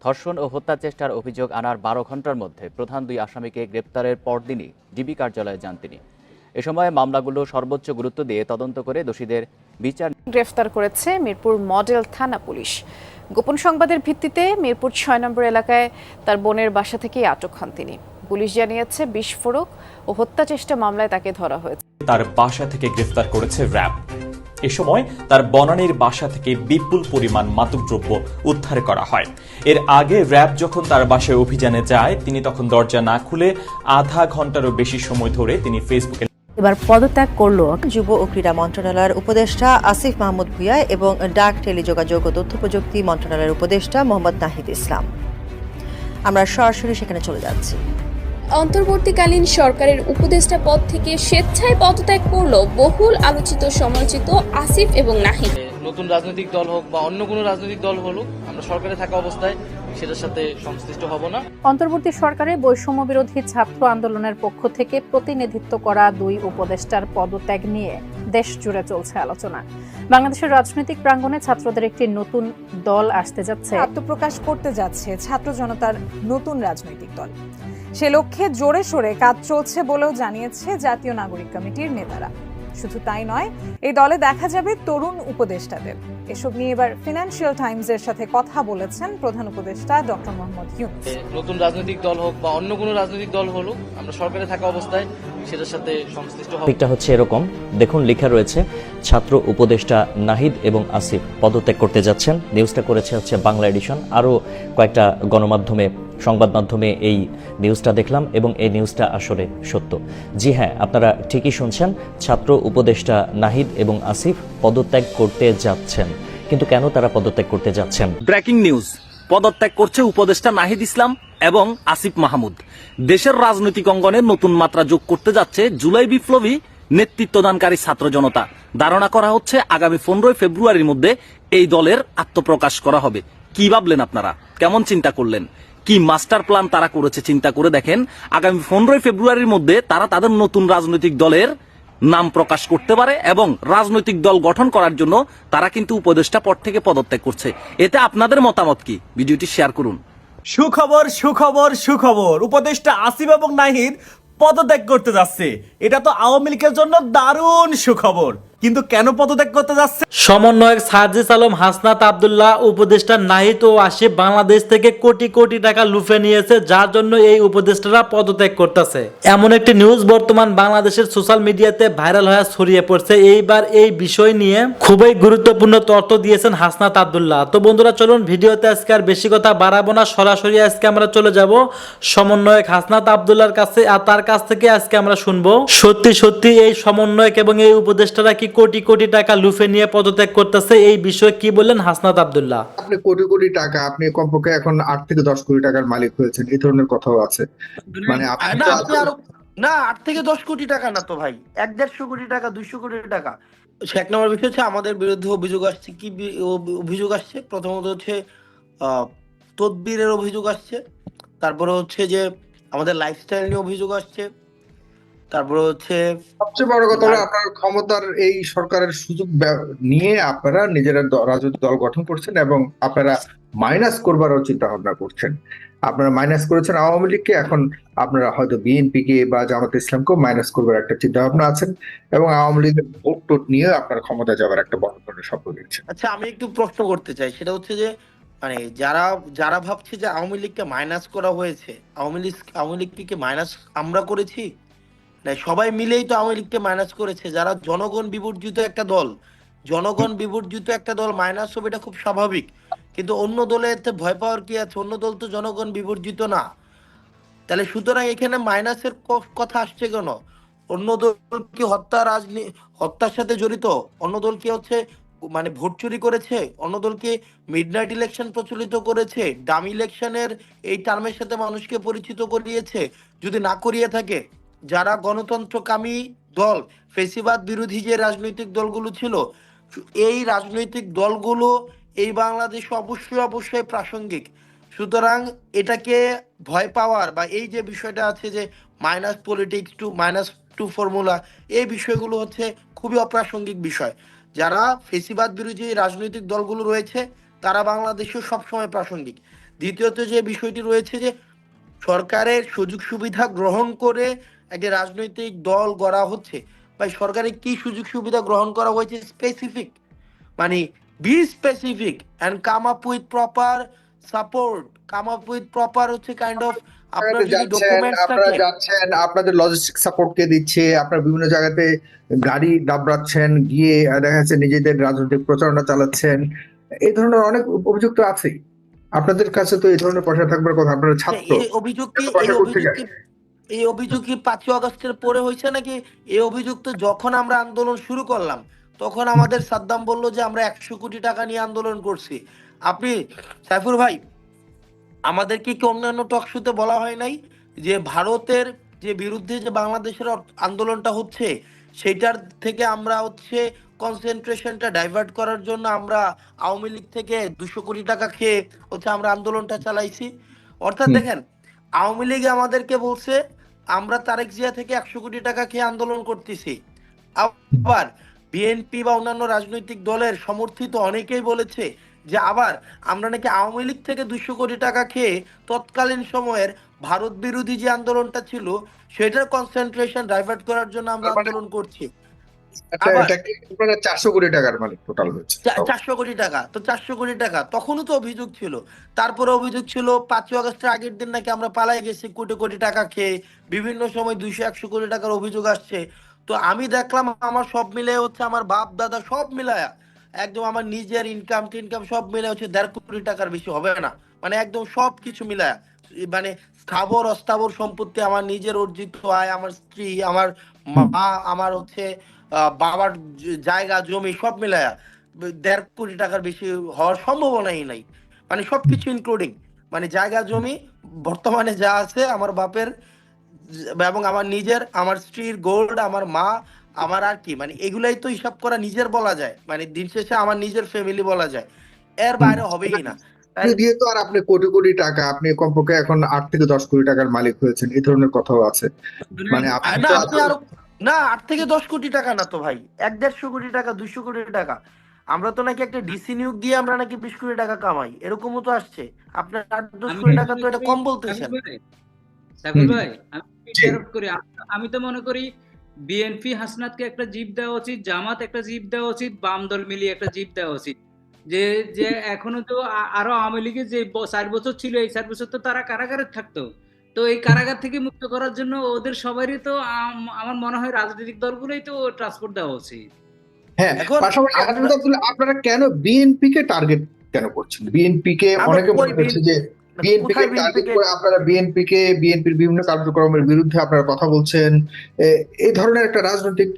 ধর্ষণ ও হত্যা চেষ্টার অভিযোগ আনার 12 ঘণ্টার মধ্যে প্রধান দুই আসামিকে গ্রেপ্তারের পরদিনই ডিবি কার্যালয়ে যান তিনি। এ সময় মামলাগুলো সর্বোচ্চ গুরুত্ব দিয়ে তদন্ত করে দোষীদের বিচার গ্রেফতার করেছে মিরপুর মডেল থানা পুলিশ। গোপন সংবাদের ভিত্তিতে মিরপুর 6 নম্বর এলাকায় তার বোনের বাসা থেকে আটক হন তিনি। পুলিশ জানিয়েছে বিস্ফোরক ও হত্যা চেষ্টা মামলায় তাকে ধরা হয়েছে। তার বাসা থেকে গ্রেফতার করেছে র্যাব। এ সময় তার বনানীর বাসা থেকে বিপুল পরিমাণ মাদকদ্রব্য উদ্ধার করা হয়। এর আগে র্যাব যখন তার বাসায় অভিযানে যায়, তিনি তখন দরজা না খুলে আধা ঘন্টারও বেশি সময় ধরে তিনি ফেসবুকে এবার পদত্যাগ করল যুব ও ক্রীড়া মন্ত্রণালয়ের উপদেষ্টা আসিফ মাহমুদ ভূঁইয়া এবং ডাক টেলিযোগাযোগ ও তথ্য প্রযুক্তি মন্ত্রণালয়ের উপদেষ্টা মোহাম্মদ নাহিদ ইসলাম। আমরা সরাসরি সেখানে চলে যাচ্ছি। অন্তর্বর্তীকালীন সরকারের উপদেষ্টা পদ থেকে স্বেচ্ছায় পদত্যাগ করল বহুল আলোচিত সমালোচিত আসিফ এবং নাহিদ। নতুন রাজনৈতিক দল হোক বা অন্য কোনো রাজনৈতিক দল হলুক, আমরা সরকারে থাকা অবস্থায় সেটার সাথে সংশ্লিষ্ট হব না। অন্তর্বর্তী সরকারে বৈষম্য বিরোধী ছাত্র আন্দোলনের পক্ষ থেকে প্রতিনিধিত্ব করা দুই উপদেষ্টার পদত্যাগ নিয়ে দেশ জুড়ে চলছে আলোচনা। বাংলাদেশের রাজনৈতিক প্রাঙ্গণে ছাত্রদের একটি নতুন দল আসতে যাচ্ছে, আত্মপ্রকাশ করতে যাচ্ছে ছাত্র জনতার নতুন রাজনৈতিক দল। সে লক্ষ্যে জোরে সোরে কাজ চলছে বলেও জানিয়েছে জাতীয় নাগরিক কমিটির নেতারা। শুধু তাই নয়, এই দলে দেখা যাবে তরুণ উপদেষ্টাদের। এসব নিয়ে এবার ফিনান্সিয়াল টাইমসের সাথে কথা বলেছেন প্রধান উপদেষ্টা ডক্টর মোহাম্মদ ইউনূস। নতুন রাজনৈতিক দল হোক বা অন্য কোনো রাজনৈতিক দল হলুক, আমরা সরকারে থাকা অবস্থায় সেটার সাথে সংশ্লিষ্ট হব। এটা হচ্ছে এরকম, দেখুন লেখা রয়েছে ছাত্র উপদেষ্টা নাহিদ এবং আসিফ পদত্যাগ করতে যাচ্ছেন। নিউজটা করেছে হচ্ছে বাংলা এডিশন। আরও কয়েকটা গণমাধ্যমে, সংবাদ মাধ্যমে এই নিউজটা দেখলাম এবং এই নিউজটা আসলে সত্য। জি হ্যাঁ, আপনারা ঠিকই শুনছেন, ছাত্র উপদেষ্টা নাহিদ এবং আসিফ পদত্যাগ করতে যাচ্ছেন। কিন্তু কেন তারা পদত্যাগ করতে যাচ্ছেন? ব্রেকিং নিউজ, পদত্যাগ করছে উপদেষ্টা নাহিদ ইসলাম এবং আসিফ মাহমুদ। দেশের রাজনৈতিক অঙ্গনে নতুন মাত্রা যোগ করতে যাচ্ছে জুলাই বিপ্লবী নেতৃত্বদানকারী ছাত্র জনতা। ধারণা করা হচ্ছে আগামী 15 ফেব্রুয়ারির মধ্যে এই দলের আত্মপ্রকাশ করা হবে। কি ভাবলেন আপনারা? কেমন চিন্তা করলেন? কি মাস্টার প্ল্যান তারা করেছে চিন্তা করে দেখেন। আগামী 15 ফেব্রুয়ারির মধ্যে তারা তাদের নতুন রাজনৈতিক দলের নাম প্রকাশ করতে পারে এবং রাজনৈতিক দল গঠন করার জন্য তারা কিন্তু উপদেষ্টা পদ থেকে পদত্যাগ করছে। এতে আপনাদের মতামত কি? ভিডিওটি শেয়ার করুন। সুখবর সুখবর সুখবর, উপদেষ্টা আসিফ এবং নাহিদ পদত্যাগ করতে যাচ্ছে। এটা তো আওয়ামী লীগের জন্য দারুণ সুখবর। কিন্তু কেন পদত্যাগ করতে যাচ্ছে? সমন্বয়ক সার্জিস আলম, হাসনাত আব্দুল্লাহ, উপদেষ্টা নাহিদ ও আসিফ বাংলাদেশ থেকে কোটি কোটি টাকা লুফে নিয়েছে, যার জন্য এই উপদেষ্টারা পদত্যাগ করতেছে। এমন একটি নিউজ বর্তমান বাংলাদেশের সোশ্যাল মিডিয়াতে ভাইরাল হয়ে ছড়িয়ে পড়ছে। এইবার এই বিষয় নিয়ে খুবই গুরুত্বপূর্ণ তথ্য দিয়েছেন হাসনাত আব্দুল্লাহ। তো বন্ধুরা চলুন ভিডিওতে আজকে আর বেশি কথা বাড়াবো না, সরাসরি আজকে আমরা চলে যাব সমন্বয়ক হাসনাত আব্দুল্লাহর কাছে। আর তার কাছ থেকে আজকে আমরা শুনবো সত্যি সত্যি এই সমন্বয়ক এবং এই উপদেষ্টারা কি কোটি কোটি টাকা লুফে নিয়ে পদত্যাগ করতেছে, এই বিষয়ে কি বললেন হাসনাত আব্দুল্লাহ। আপনি কোটি কোটি টাকা, আপনি কমপক্ষে এখন 8 থেকে 10 কোটি টাকার মালিক হয়েছেন, এই ধরনের কথাও আছে। মানে আপনি আরো না, 8 থেকে 10 কোটি টাকা না তো ভাই, 1-150 কোটি টাকা, 200 কোটি টাকা। এক নম্বর বিষয় হচ্ছে আমাদের বিরুদ্ধে অভিযোগ আসছে। কি অভিযোগ আসছে? প্রথমত হচ্ছে তদবিরের অভিযোগ আসছে, তারপরে হচ্ছে যে আমাদের লাইফস্টাইল নিয়ে অভিযোগ আসছে, তারপরে হচ্ছে সবচেয়ে বড় কথা হলো আপনার ক্ষমতার এই সরকারের সুযোগ নিয়ে আপনারা নিজেরা রাজনৈতিক দল গঠন করছেন এবং আপনারা মাইনাস করবারও চিন্তা ভাবনা করছেন। আপনারা মাইনাস করেছেন আওয়ামী লীগকে, এখন আপনারা হয়তো বিএনপি কে বা জামাত ইসলামকেও মাইনাস করবার একটা চিন্তা ভাবনা আছেন এবং আওয়ামী লীগের ভোট টোট নিয়ে আপনার ক্ষমতা যাওয়ার একটা বড় ধরনের স্বপ্ন দেখছেন। আচ্ছা, আমি একটু প্রশ্ন করতে চাই, সেটা হচ্ছে যে মানে যারা ভাবছে যে আওয়ামী লীগকে মাইনাস করা হয়েছে, আওয়ামী লীগকে মাইনাস আমরা করেছি না, সবাই মিলেই তো আওয়ামী লীগকে মাইনাস করেছে। যারা জনগণ বিবর্জিত একটা দল মাইনাস হবে, এটা খুব স্বাভাবিক। কিন্তু অন্য দলে এতে ভয় পাওয়ার কি আছে? অন্য দল তো জনগণ বিবর্জিত না। তাহলে সুতরাং এখানে মাইনাসের কথা আসছে কেন? অন্য দল কি হত্যার সাথে জড়িত? অন্য দল কি হচ্ছে মানে ভোট চুরি করেছে? অন্য দল কি মিডনাইট ইলেকশন প্রচলিত করেছে? ডামি ইলেকশনের এই টার্মের সাথে মানুষকে পরিচিত করিয়েছে? যদি না করিয়ে থাকে, যারা গণতন্ত্রকামী দল, ফেসিবাদ বিরোধী যে রাজনৈতিক দলগুলো ছিল, এই রাজনৈতিক দলগুলো এই বাংলাদেশে অবশ্যই প্রাসঙ্গিক। সুতরাং এটাকে ভয় পাওয়ার বা এই যে বিষয়টা আছে যে minus politics two minus two formula, এই বিষয়গুলো হচ্ছে খুবই অপ্রাসঙ্গিক বিষয়। যারা ফেসিবাদ বিরোধী রাজনৈতিক দলগুলো রয়েছে তারা বাংলাদেশেও সবসময় প্রাসঙ্গিক। দ্বিতীয়ত যে বিষয়টি রয়েছে যে সরকারের সুযোগ সুবিধা গ্রহণ করে একটি রাজনৈতিক দল গড়া হচ্ছে, বা সরকারের কি সুযোগ সুবিধা গ্রহণ করা হয়েছে স্পেসিফিক, মানে be specific and come up with proper support, come up with proper হচ্ছে কাইন্ড অফ আপনার যদি ডকুমেন্টস আপনারা থাকে। যাচ্ছেন, আপনাদের লজিস্টিক সাপোর্ট কে দিচ্ছে? আপনারা বিভিন্ন জায়গাতে গাড়ি দাবড়াচ্ছেন, গিয়ে দেখা যাচ্ছে নিজেদের রাজনৈতিক প্রচারণা চালাচ্ছেন, এই ধরনের অনেক অভিযোগ তো আছেই। আপনাদের কাছে তো এই ধরনের পয়সা থাকবার কথা, আপনারা ছাত্র, এই অভিযোগ কি এত পয়সা করতে যায়? এই অভিযোগ কি 5ই আগস্টের পরে হয়েছে নাকি? এই অভিযোগ তো যখন আমরা আন্দোলন শুরু করলাম তখন আমাদের সাদ্দাম বলল যে আমরা 100 কোটি টাকা নিয়ে আন্দোলন করছি। আপনি সাইফুর ভাই, আমাদেরকে কি অন্যান্য টক শোতে বলা হয় নাই যে ভারতের যে বিরুদ্ধে যে বাংলাদেশের আন্দোলনটা হচ্ছে সেটার থেকে আমরা হচ্ছে কনসেন্ট্রেশনটা ডাইভার্ট করার জন্য আমরা আওয়ামী লীগ থেকে 200 কোটি টাকা খেয়ে হচ্ছে আমরা আন্দোলনটা চালাইছি? অর্থাৎ দেখেন, আওয়ামী লীগ আমাদেরকে বলছে আমরা তারেক জিয়া থেকে 100 কোটি টাকা খেয়ে আন্দোলন করতেছি। আবার বিএনপি বা অন্যান্য রাজনৈতিক দলের সমর্থিত অনেকেই বলেছে যে আবার আমরা নাকি আওয়ামী লীগ থেকে 200 কোটি টাকা খেয়ে তৎকালীন সময়ের ভারত বিরোধী যে আন্দোলনটা ছিল সেটার কনসেন্ট্রেশন ডাইভার্ট করার জন্য আমরা আন্দোলন করছি। আবার 400 কোটি টাকার মালিক টোটাল হচ্ছে 400 কোটি টাকা, তো 400 কোটি টাকা তখনও তো অভিযোগ ছিল। তারপরে অভিযোগ ছিল 5ই আগস্টের আগের দিন নাকি আমরা পালাই গেছি কোটি কোটি টাকা খেয়ে, বিভিন্ন সময় 200-100 কোটি টাকার অভিযোগ আসছে। তো আমি দেখলাম আমার সব মিলে হচ্ছে আমার বাপ দাদা সব মিলায়া একদম আমার নিজের ইনকাম টিনকাম সব মিলে হচ্ছে 1.5 কোটি টাকার বেশি হবে না, মানে একদম সব কিছু মিলায়া, মানে স্থাবর অস্থাবর সম্পত্তি, আমার নিজের অর্জিত আয়, আমার স্ত্রী, আমার মা, আমার হচ্ছে বাবার জায়গা জমি সব মিলায়া 1.5 কোটি টাকার বেশি হওয়ার সম্ভাবনাই নাই। মানে সবকিছু ইনক্লুডিং, মানে জায়গা জমি বর্তমানে যা আছে আমার বাপের এবং আমার নিজের, আমার স্ত্রীর গোল্ড, আমার মা, আমার আর কি, মানে এগুলাই তো হিসাব করা নিজের বলা যায়, মানে দিন শেষে আমার নিজের ফ্যামিলি বলা যায়, এর বাইরে হবেই না। দিয়ে তো আর আপনি কোটি কোটি টাকা, আপনি কমপক্ষে এখন 8 থেকে 10 কোটি টাকার মালিক হয়েছেন, এই ধরনের কথাও আছে। মানে আপনি না তো আপনি আরো, না 8 থেকে 10 কোটি টাকা না তো ভাই, 1-150 কোটি টাকা, 200 কোটি টাকা। আমরা তো নাকি একটা ডিসি নিয়োগ দিয়ে আমরা নাকি 20 কোটি টাকা কামাই, এরকমও তো আসছে। আপনার 8-10 কোটি টাকা তো এটা কম বলতেছেন। সাইফুল ভাই, আমি ইন্টারাপ্ট করি। আমি তো মনে করি বিএনপি হাসনাতকে একটা জিপ দেওয়া উচিত, জামাত একটা জিপ দেওয়া উচিত, বাম দল মিলিয়ে একটা জিপ দেওয়া উচিত। যে যে এখনো তো আরো আওয়ামী লীগের যে 4 বছর ছিল, এই 4 বছর তো তারা কারাগারে থাকতো। তো এই কারাগার থেকে মুক্ত করার জন্য ওদের সবারই তো আমার মনে হয় রাজনৈতিক দলগুলোই তো ট্রান্সপোর্ট দেওয়া উচিত। হ্যাঁ, পাশাপাশি আপনারা কেন বিএনপি কে টার্গেট কেন করছেন? বিএনপি কে অনেকে মনে করছে যে বিএনপি কে টার্গেট করে আপনারা বিএনপির বিভিন্ন কার্যক্রমের বিরুদ্ধে আপনারা কথা বলছেন, এই ধরনের একটা রাজনৈতিক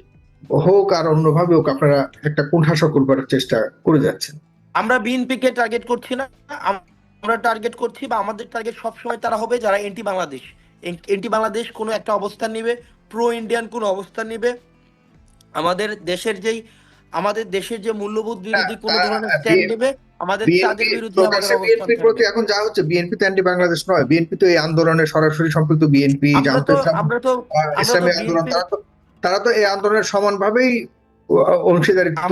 হোক আর অন্যভাবে হোক আপনারা একটা কোণঠাসা করবার চেষ্টা করে যাচ্ছেন। আমরা বিএনপি কে টার্গেট করছি না, আমরা টার্গেট করছি বা আমাদের টার্গেট সবসময় তারা হবে যারা এন্টি বাংলাদেশ, এন্টি বাংলাদেশ কোনো একটা অবস্থান নিবে, প্রো ইন্ডিয়ান কোনো অবস্থান নিবে, আমাদের দেশের যে মূল্যবোধ বিরোধী কোনো ধরনের স্ট্যান্ড নেবে, আমাদের তাদের বিরুদ্ধে আমাদের অবস্থান প্রতি থাকবে। এখন যা হচ্ছে, বিএনপি তো অ্যান্টি বাংলাদেশ নয়, বিএনপি তো এই আন্দোলনে সরাসরি সম্পৃক্ত। বিএনপি, জামাত ইসলামী আন্দোলন, তারা তো এই আন্দোলনের সমানভাবেই অংশীদারিত্ব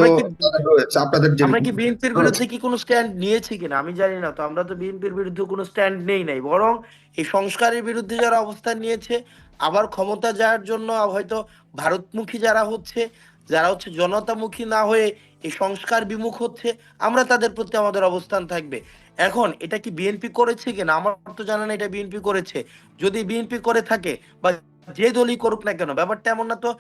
রয়েছে। আপনাদের আমরা কি বিএনপির বিরুদ্ধে কি কোনো স্ট্যান্ড নিয়েছি কিনা আমি জানি না, তো আমরা তো বিএনপির বিরুদ্ধে কোনো স্ট্যান্ড নেই নাই, বরং এই সংস্কারের বিরুদ্ধে যারা অবস্থান নিয়েছে, আবার ক্ষমতা যাওয়ার জন্য হয়তো ভারতমুখী যারা হচ্ছে জনতামুখী না হয়ে এই সংস্কার বিমুখ হচ্ছে, আমরা তাদের প্রতি আমাদের অবস্থান থাকবে। এখন এটা কি বিএনপি করেছে কিনা আমার তো জানা না এটা বিএনপি করেছে। যদি বিএনপি করে থাকে বা যে দলই করুক না কেন, ব্যাপারটা এমন না তো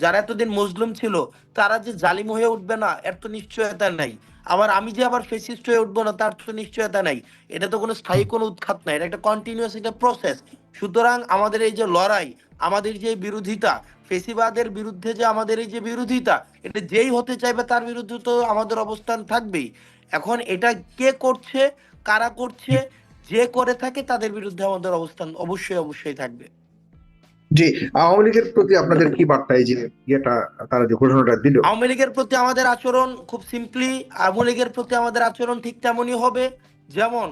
যারা এতদিন মজলুম ছিল তারা যে জালিম হয়ে উঠবে না এর তো নিশ্চয়তা নাই, আবার আমি যে আবার ফেসিস্ট হয়ে উঠবো না তার তো নিশ্চয়তা নাই। এটা তো কোনো স্থায়ী কোনো উৎখাত নাই, এটা একটা কন্টিনিউয়াস একটা প্রসেস। সুতরাং আমাদের এই যে লড়াই, আমাদের যে বিরোধিতা, ফেসিবাদের বিরুদ্ধে যে আমাদের এই যে বিরোধিতা, এটা যেই হতে চাইবে তার বিরুদ্ধে তো আমাদের অবস্থান থাকবেই। এখন এটা কে করছে, কারা করছে, যে করে থাকে তাদের বিরুদ্ধে আমাদের অবস্থান অবশ্যই থাকবে। জি, আওয়ামী লীগের প্রতি আপনাদের কি বার্তা, এই যে তারা যে ঘোষণাটা দিল? আওয়ামী লীগের প্রতি আমাদের আচরণ খুব সিম্পলি, আওয়ামী লীগের প্রতি আমাদের আচরণ ঠিক তেমনই হবে যেমন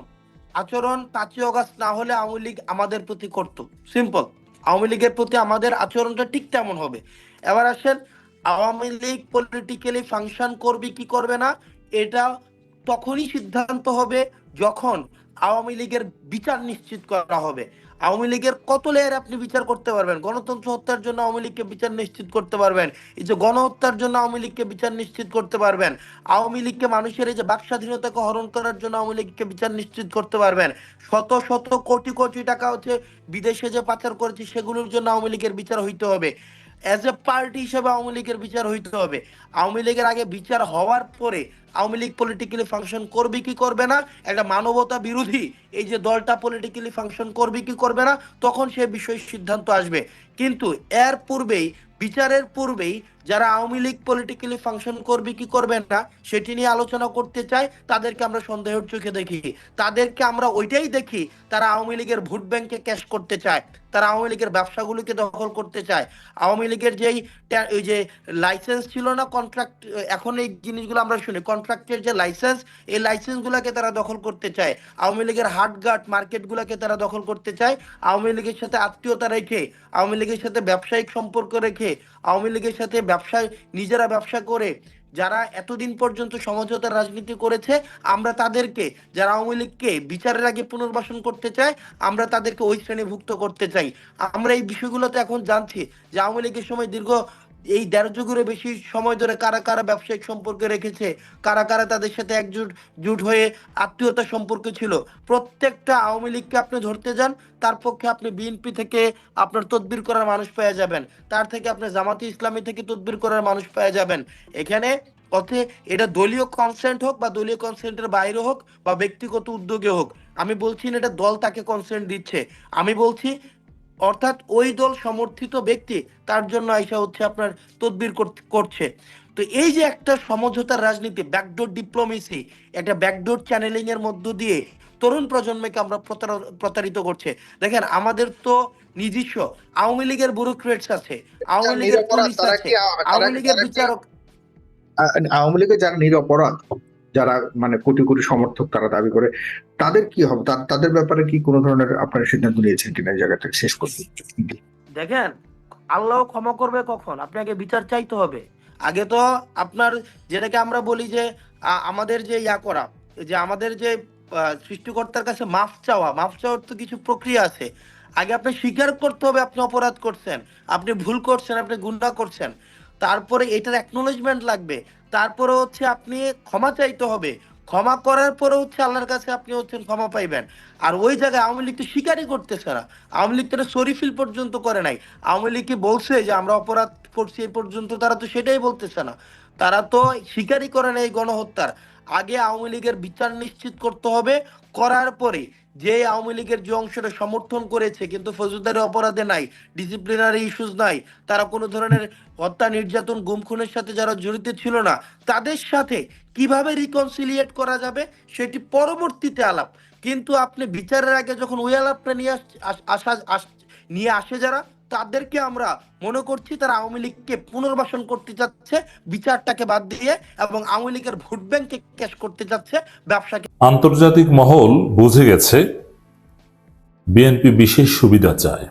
আচরণ 5ই আগস্ট না হলে আওয়ামী লীগ আমাদের প্রতি করত। সিম্পল, আওয়ামী লীগের প্রতি আমাদের আচরণটা ঠিক তেমন হবে। এবার আসেন, আওয়ামী লীগ পলিটিক্যালি ফাংশন করবে কি করবে না এটা তখনই সিদ্ধান্ত হবে যখন আওয়ামী লীগের বিচার নিশ্চিত করা হবে। আওয়ামী লীগের কত লেয়ারে আপনি বিচার করতে পারবেন? গণতন্ত্র হত্যার জন্য আওয়ামী লীগকে বিচার নিশ্চিত করতে পারবেন, এই যে গণহত্যার জন্য আওয়ামী লীগকে বিচার নিশ্চিত করতে পারবেন, আওয়ামী লীগকে মানুষের এই যে বাক স্বাধীনতাকে হরণ করার জন্য আওয়ামী লীগকে বিচার নিশ্চিত করতে পারবেন, শত শত কোটি কোটি টাকা হচ্ছে বিদেশে যে পাচার করেছে সেগুলোর জন্য আওয়ামী লীগের বিচার হইতে হবে। অ্যাজ এ পার্টি হিসেবে আওয়ামী লীগের বিচার হইতে হবে। আওয়ামী লীগের আগে বিচার হওয়ার পরে আওয়ামী লীগ পলিটিক্যালি ফাংশন করবে কি করবে না, একটা মানবতা বিরোধী এই যে দলটা পলিটিক্যালি ফাংশন করবে কি করবে না, তখন সে বিষয়ে সিদ্ধান্ত আসবে। কিন্তু এর পূর্বেই, বিচারের পূর্বেই যারা আওয়ামী লীগ পলিটিক্যালি ফাংশন করবে কি করবে না সেটি নিয়ে আলোচনা করতে চায়, তাদেরকে আমরা সন্দেহের চোখে দেখি। তাদেরকে আমরা ওইটাই দেখি, তারা আওয়ামী লীগের ভোট ব্যাংকে ক্যাশ করতে চায়, তারা আওয়ামী লীগের ব্যবসাগুলোকে দখল করতে চায়। আওয়ামী লীগের যেই ওই যে লাইসেন্স ছিল না, কন্ট্রাক্ট, এখন এই জিনিসগুলো আমরা শুনি, কন্ট্রাক্টের যে লাইসেন্স, এই লাইসেন্সগুলোকে তারা দখল করতে চায়। আওয়ামী লীগের হাটঘাট মার্কেটগুলোকে তারা দখল করতে চায়। আওয়ামী লীগের সাথে আত্মীয়তা রেখে, আওয়ামী লীগের সাথে ব্যবসায়িক সম্পর্ক রেখে, আওয়ামী লীগের সাথে ব্যবসায় নিজেরা ব্যবসা করে যারা এতদিন পর্যন্ত সমঝোতার রাজনীতি করেছে, আমরা তাদেরকে, যারা আওয়ামী লীগকে বিচারের আগে পুনর্বাসন করতে চায়, আমরা তাদেরকে ওই শ্রেণীভুক্ত করতে চাই। আমরা এই বিষয়গুলো তো এখন জানছি যে আওয়ামী লীগের সময় দীর্ঘ এই ১.৫ যুগেরও বেশি সময় ধরে কারা কারা ব্যবসায়িক সম্পর্কে রেখেছে, কারা কারা তাদের সাথে একজুট হয়ে আত্মীয়তা সম্পর্ক ছিল। প্রত্যেকটা আওয়ামী লীগকে আপনি ধরতে যান, তার পক্ষে আপনি বিএনপি থেকে আপনার তদবির করার মানুষ পেয়ে যাবেন, তার থেকে আপনি জামাতে ইসলামী থেকে তদবির করার মানুষ পেয়ে যাবেন। এখানে অথে এটা দলীয় কনসেন্ট হোক বা দলীয় কনসেন্টের বাইরে হোক বা ব্যক্তিগত উদ্যোগে হোক, আমি বলছি না এটা দল তাকে কনসেন্ট দিচ্ছে, আমি বলছি অর্থাৎ ওই দল সমর্থিত ব্যক্তি তার জন্য আইসা হচ্ছে আপনার তদবির করছে। তো এই যে একটা সমঝোতার রাজনীতি, ব্যাকডোর ডিপ্লোমেসি, একটা ব্যাকডোর চ্যানেলিং এর মধ্য দিয়ে তরুণ প্রজন্মকে আমরা প্রতারিত করছে। দেখেন, আমাদের তো নিজস্ব আওয়ামী লীগের ব্যুরোক্রেটস আছে, আওয়ামী লীগের পুলিশ আছে, আওয়ামী লীগের বিচারক, আওয়ামী লীগের যারা নিরপরাধ, যারা মানে কোটি কোটি সমর্থক তারা দাবি করে, তাদের কি হবে? তাদের ব্যাপারে কি কোনো ধরনের আপনারা সিদ্ধান্ত নিয়েছেন কিনা এই জায়গাটা শেষ করতে? দেখেন, আল্লাহ ক্ষমা করবে কখন? আপনাকে বিচার চাইতে হবে। আগে তো আপনার যেটাকে আমরা বলি যে আমাদের যে করা, যে আমাদের যে সৃষ্টিকর্তার কাছে মাফ চাওয়ার তো কিছু প্রক্রিয়া আছে। আগে আপনি স্বীকার করতে হবে আপনি অপরাধ করছেন, আপনি ভুল করছেন, আপনি গুনাহ করছেন, তারপরে এটার অ্যাকনোলেজমেন্ট লাগবে, তারপরে হচ্ছে আপনি ক্ষমা চাইতে হবে, ক্ষমা করার পরে হচ্ছে আল্লাহর কাছে আপনি হচ্ছেন ক্ষমা পাইবেন। আর ওই জায়গায় আওয়ামী লীগ তো স্বীকারই করতেছে না, আওয়ামী লীগ তো সরি ফিল পর্যন্ত করে নাই। আওয়ামী লীগ কি বলছে যে আমরা অপরাধ করছি এই পর্যন্ত? তারা তো সেটাই বলতেছে না, তারা তো স্বীকারই করে না এই গণহত্যার। আগে আওয়ামী লীগের বিচার নিশ্চিত করতে হবে, করার পরে যে আওয়ামী লীগের যে অংশটা সমর্থন করেছে কিন্তু ফৌজদারি অপরাধে নাই, ডিসিপ্লিনারি ইস্যুস নাই, তারা কোনো ধরনের হত্যা, নির্যাতন, গুম খুনের সাথে যারা জড়িত ছিল না, তাদের সাথে কিভাবে রিকনসিলিয়েট করা যাবে সেটি পরবর্তীতে আলাপ। কিন্তু আপনি বিচারের আগে যখন ওই আলাপটা নিয়ে আসে যারা, তাদেরকে আমরা মনে করছি তারা আওয়ামী লীগকে পুনর্বাসন করতে চাচ্ছে বিচারটাকে বাদ দিয়ে, এবং আওয়ামী লীগের ভোট ব্যাংকে ক্যাশ করতে চাচ্ছে, ব্যবসাকে। আন্তর্জাতিক মহল বুঝে গেছে বিএনপি বিশেষ সুবিধা চায়।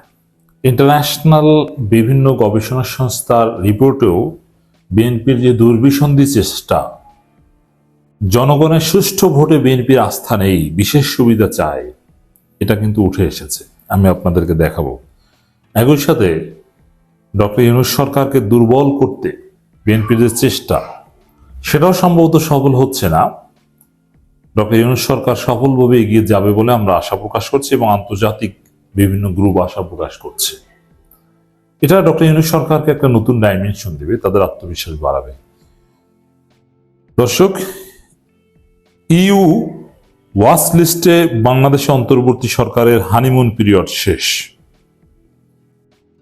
ইন্টারন্যাশনাল বিভিন্ন গবেষণা সংস্থার রিপোর্টেও বিএনপির যে দুর্বিসন্ধি চেষ্টা, জনগণের সুষ্ঠু ভোটে বিএনপির আস্থা নেই, বিশেষ সুবিধা চায়, এটা কিন্তু উঠে এসেছে। আমি আপনাদেরকে দেখাবো। একই সাথে ডক্টর ইউনূস সরকারকে দুর্বল করতে বিএনপির যে চেষ্টা, সেটাও সম্ভবত সফল হচ্ছে না। ডক্টর ইউনূস সরকার সফলভাবে এগিয়ে যাবে বলে আমরা আশা প্রকাশ করছি এবং আন্তর্জাতিক বিভিন্ন গ্রুপ আশা প্রকাশ করছে। এটা ডক্টর ইউনূস সরকারকে একটা নতুন ডাইমেনশন দেবে, তাদের আত্মবিশ্বাস বাড়াবে। দর্শক, ইউ ওয়াচ লিস্টে বাংলাদেশে অন্তর্বর্তী সরকারের হানিমুন পিরিয়ড শেষ।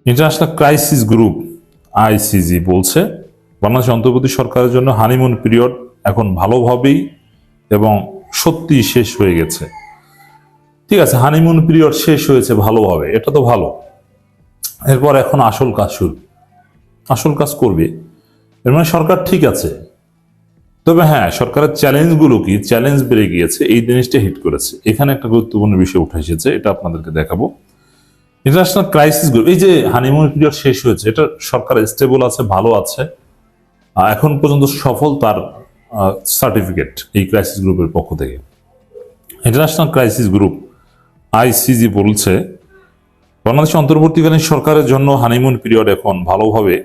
ইন্টারন্যাশনাল ক্রাইসিস গ্রুপ আইসিজি বলছে বাংলাদেশের অন্তর্বর্তী সরকারের জন্য হানিমুন পিরিয়ড এখন ভালোভাবেই এবং সত্যি শেষ হয়ে গেছে। ঠিক আছে, হানিমুন পিরিয়ড শেষ হয়েছে ভালোভাবে, এটা তো ভালো। এরপর এখন আসল কাজ শুরু, আসল কাজ করবে। এর মানে সরকার ঠিক আছে। তবে হ্যাঁ, সরকারের চ্যালেঞ্জগুলো কি, চ্যালেঞ্জ বেড়ে গিয়েছে, এই জিনিসটা হিট করেছে। এখানে একটা গুরুত্বপূর্ণ বিষয় উঠে এসেছে, এটা আপনাদেরকে দেখাবো। ইন্টারন্যাশনাল ক্রাইসিস গ্রুপ, এই যে হানিমুন পিরিয়ড শেষ হয়েছে, এটা সরকার স্টেবল আছে, ভালো আছে, এখন পর্যন্ত সফল তার সার্টিফিকেট এই ক্রাইসিস গ্রুপের পক্ষ থেকে। ইন্টারন্যাশনাল ক্রাইসিস গ্রুপ আইসিজি বলছে বাংলাদেশ অন্তর্বর্তীকালীন সরকারের জন্য হানিমুন পিরিয়ড এখন ভালোভাবে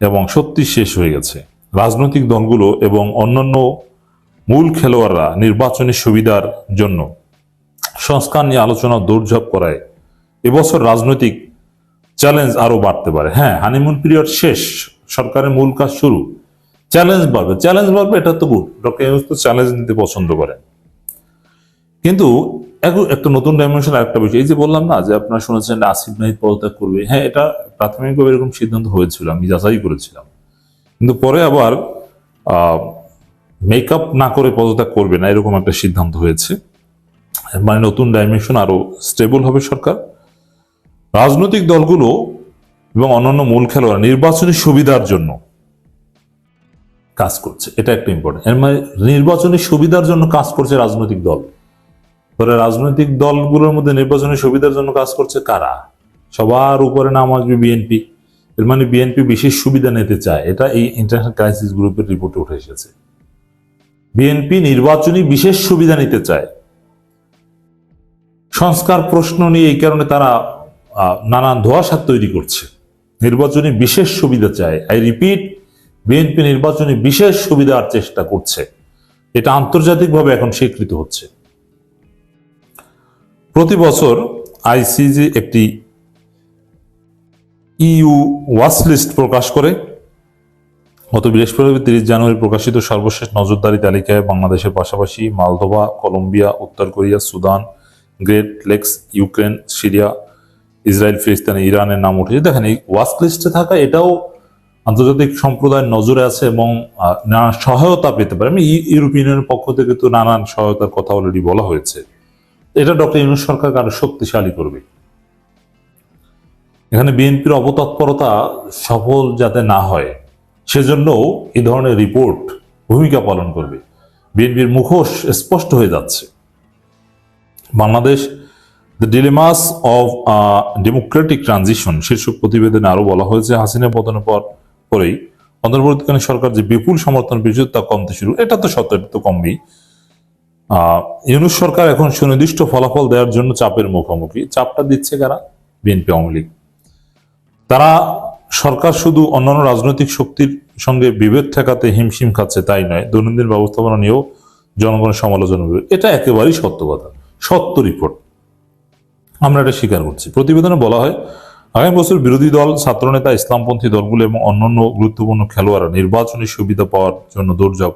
এবং সত্যি শেষ হয়ে গেছে। রাজনৈতিক দলগুলো এবং অন্যান্য মূল খেলোয়াড়রা নির্বাচনী সুবিধার জন্য সংস্কার নিয়ে আলোচনা দৌড়ঝাঁপ করায় এবছর রাজনৈতিক চ্যালেঞ্জ আরো বাড়তে পারে। হ্যাঁ, হানিমুন পিরিয়ড শেষ, সরকারের মূল কাজ শুরু, চ্যালেঞ্জ বাড়বে, এটা তো গুড। ডক্টর ইউনূস তো চ্যালেঞ্জ নিতে পছন্দ করেন। কিন্তু একটা নতুন ডাইমেনশন, একটা বিষয়, এই যে বললাম না যে আপনারা শুনেছেন আসিফ নাহিদ পদত্যাগ করবে, হ্যাঁ এটা প্রাথমিকভাবে এরকম সিদ্ধান্ত হয়েছিল, আমি যাচাই করেছিলাম, কিন্তু পরে আবার মেকআপ না করে পদত্যাগ করবে না এরকম একটা সিদ্ধান্ত হয়েছে। মানে নতুন ডাইমেনশন, আরো স্টেবল হবে সরকার। রাজনৈতিক দলগুলো এবং অন্যান্য মূল খেলোয়াড় নির্বাচনী সুবিধার জন্য কাজ করছে, এটা একটা ইম্পর্টেন্ট। এর মানে নির্বাচনী সুবিধার জন্য কাজ করছে রাজনৈতিক দল। পরে রাজনৈতিক দলগুলোর মধ্যে নির্বাচনী সুবিধার জন্য কাজ করছে কারা? সবার উপরে নাম আসবে বিএনপি। এর মানে বিএনপি বিশেষ সুবিধা নিতে চায়, এটা এই ইন্টারন্যাশনাল ক্রাইসিস গ্রুপের রিপোর্টে উঠে এসেছে। বিএনপি নির্বাচনী বিশেষ সুবিধা নিতে চায়। সংস্কার প্রশ্ন নিয়ে এই কারণে তারা নানান ধোঁয়াশা তৈরি করছে, নির্বাচনী বিশেষ সুবিধা চায়। আই রিপিট, বিএনপি নির্বাচনী বিশেষ সুবিধার চেষ্টা করছে, এটা আন্তর্জাতিকভাবে এখন স্বীকৃত হচ্ছে। প্রতি বছর আইসিজি একটি ইউ ওয়াচ লিস্ট প্রকাশ করে। গত বৃহস্পতিবার 30 জানুয়ারি প্রকাশিত সর্বশেষ নজরদারি তালিকায় বাংলাদেশের পাশাপাশি মালদোভা, কলম্বিয়া, উত্তর Korea, Sudan, Great Lakes, Ukraine, Syria, Israel, ফিলিস্তিন, ইরানের নাম উঠেছে। দেখেন, এই ওয়াচ লিস্টে থাকা এটাও আন্তর্জাতিক সম্প্রদায়ের নজরে আছে এবং নানা সহায়তা পেতে পারে। আমি ইউরোপিয়ানের পক্ষ থেকে তো নানান সহায়তার কথা অলরেডি বলা হয়েছে। এটা ডক্টর ইউনূস সরকারকে আরো শক্তিশালী করবে। এখানে বিএনপির অপতৎপরতা সফল যাতে না হয় সেজন্য এই ধরনের রিপোর্ট ভূমিকা পালন করবে। বিএনপির মুখোশ স্পষ্ট হয়ে যাচ্ছে। Bangladesh the ডিলেমাস of Democratic transition শীর্ষক প্রতিবেদনে আরো বলা হয়েছে, হাসিনা পতনের পরেই অন্তর্বর্তীকালীন সরকার যে বিপুল সমর্থন পেয়েছে তা কমতে শুরু। এটা তো সত্য, এটা তো কমবেই। ইউনূস সরকার এখন সুনির্দিষ্ট ফলাফল দেওয়ার জন্য চাপের মুখোমুখি। চাপটা দিচ্ছে কারা? বিএনপি, আওয়ামী লীগ। তারা সরকার শুধু অন্যান্য রাজনৈতিক শক্তির সঙ্গে বিভেদ ঠেকাতে হিমশিম খাচ্ছে তাই নয়, দৈনন্দিন ব্যবস্থাপনা নিয়েও জনগণের সমালোচনা করবে। এটা একেবারেই সত্য কথা, সত্য রিপোর্ট, আমরা এটা স্বীকার করছি। প্রতিবেদনে বলা হয়, আগামী বছর বিরোধী দল, ছাত্রনেতা, ইসলামপন্থী দলগুলো এবং অন্যান্য গুরুত্বপূর্ণ খেলোয়াড়রা নির্বাচনী সুবিধা পাওয়ার জন্য দৌড়ঝাঁপ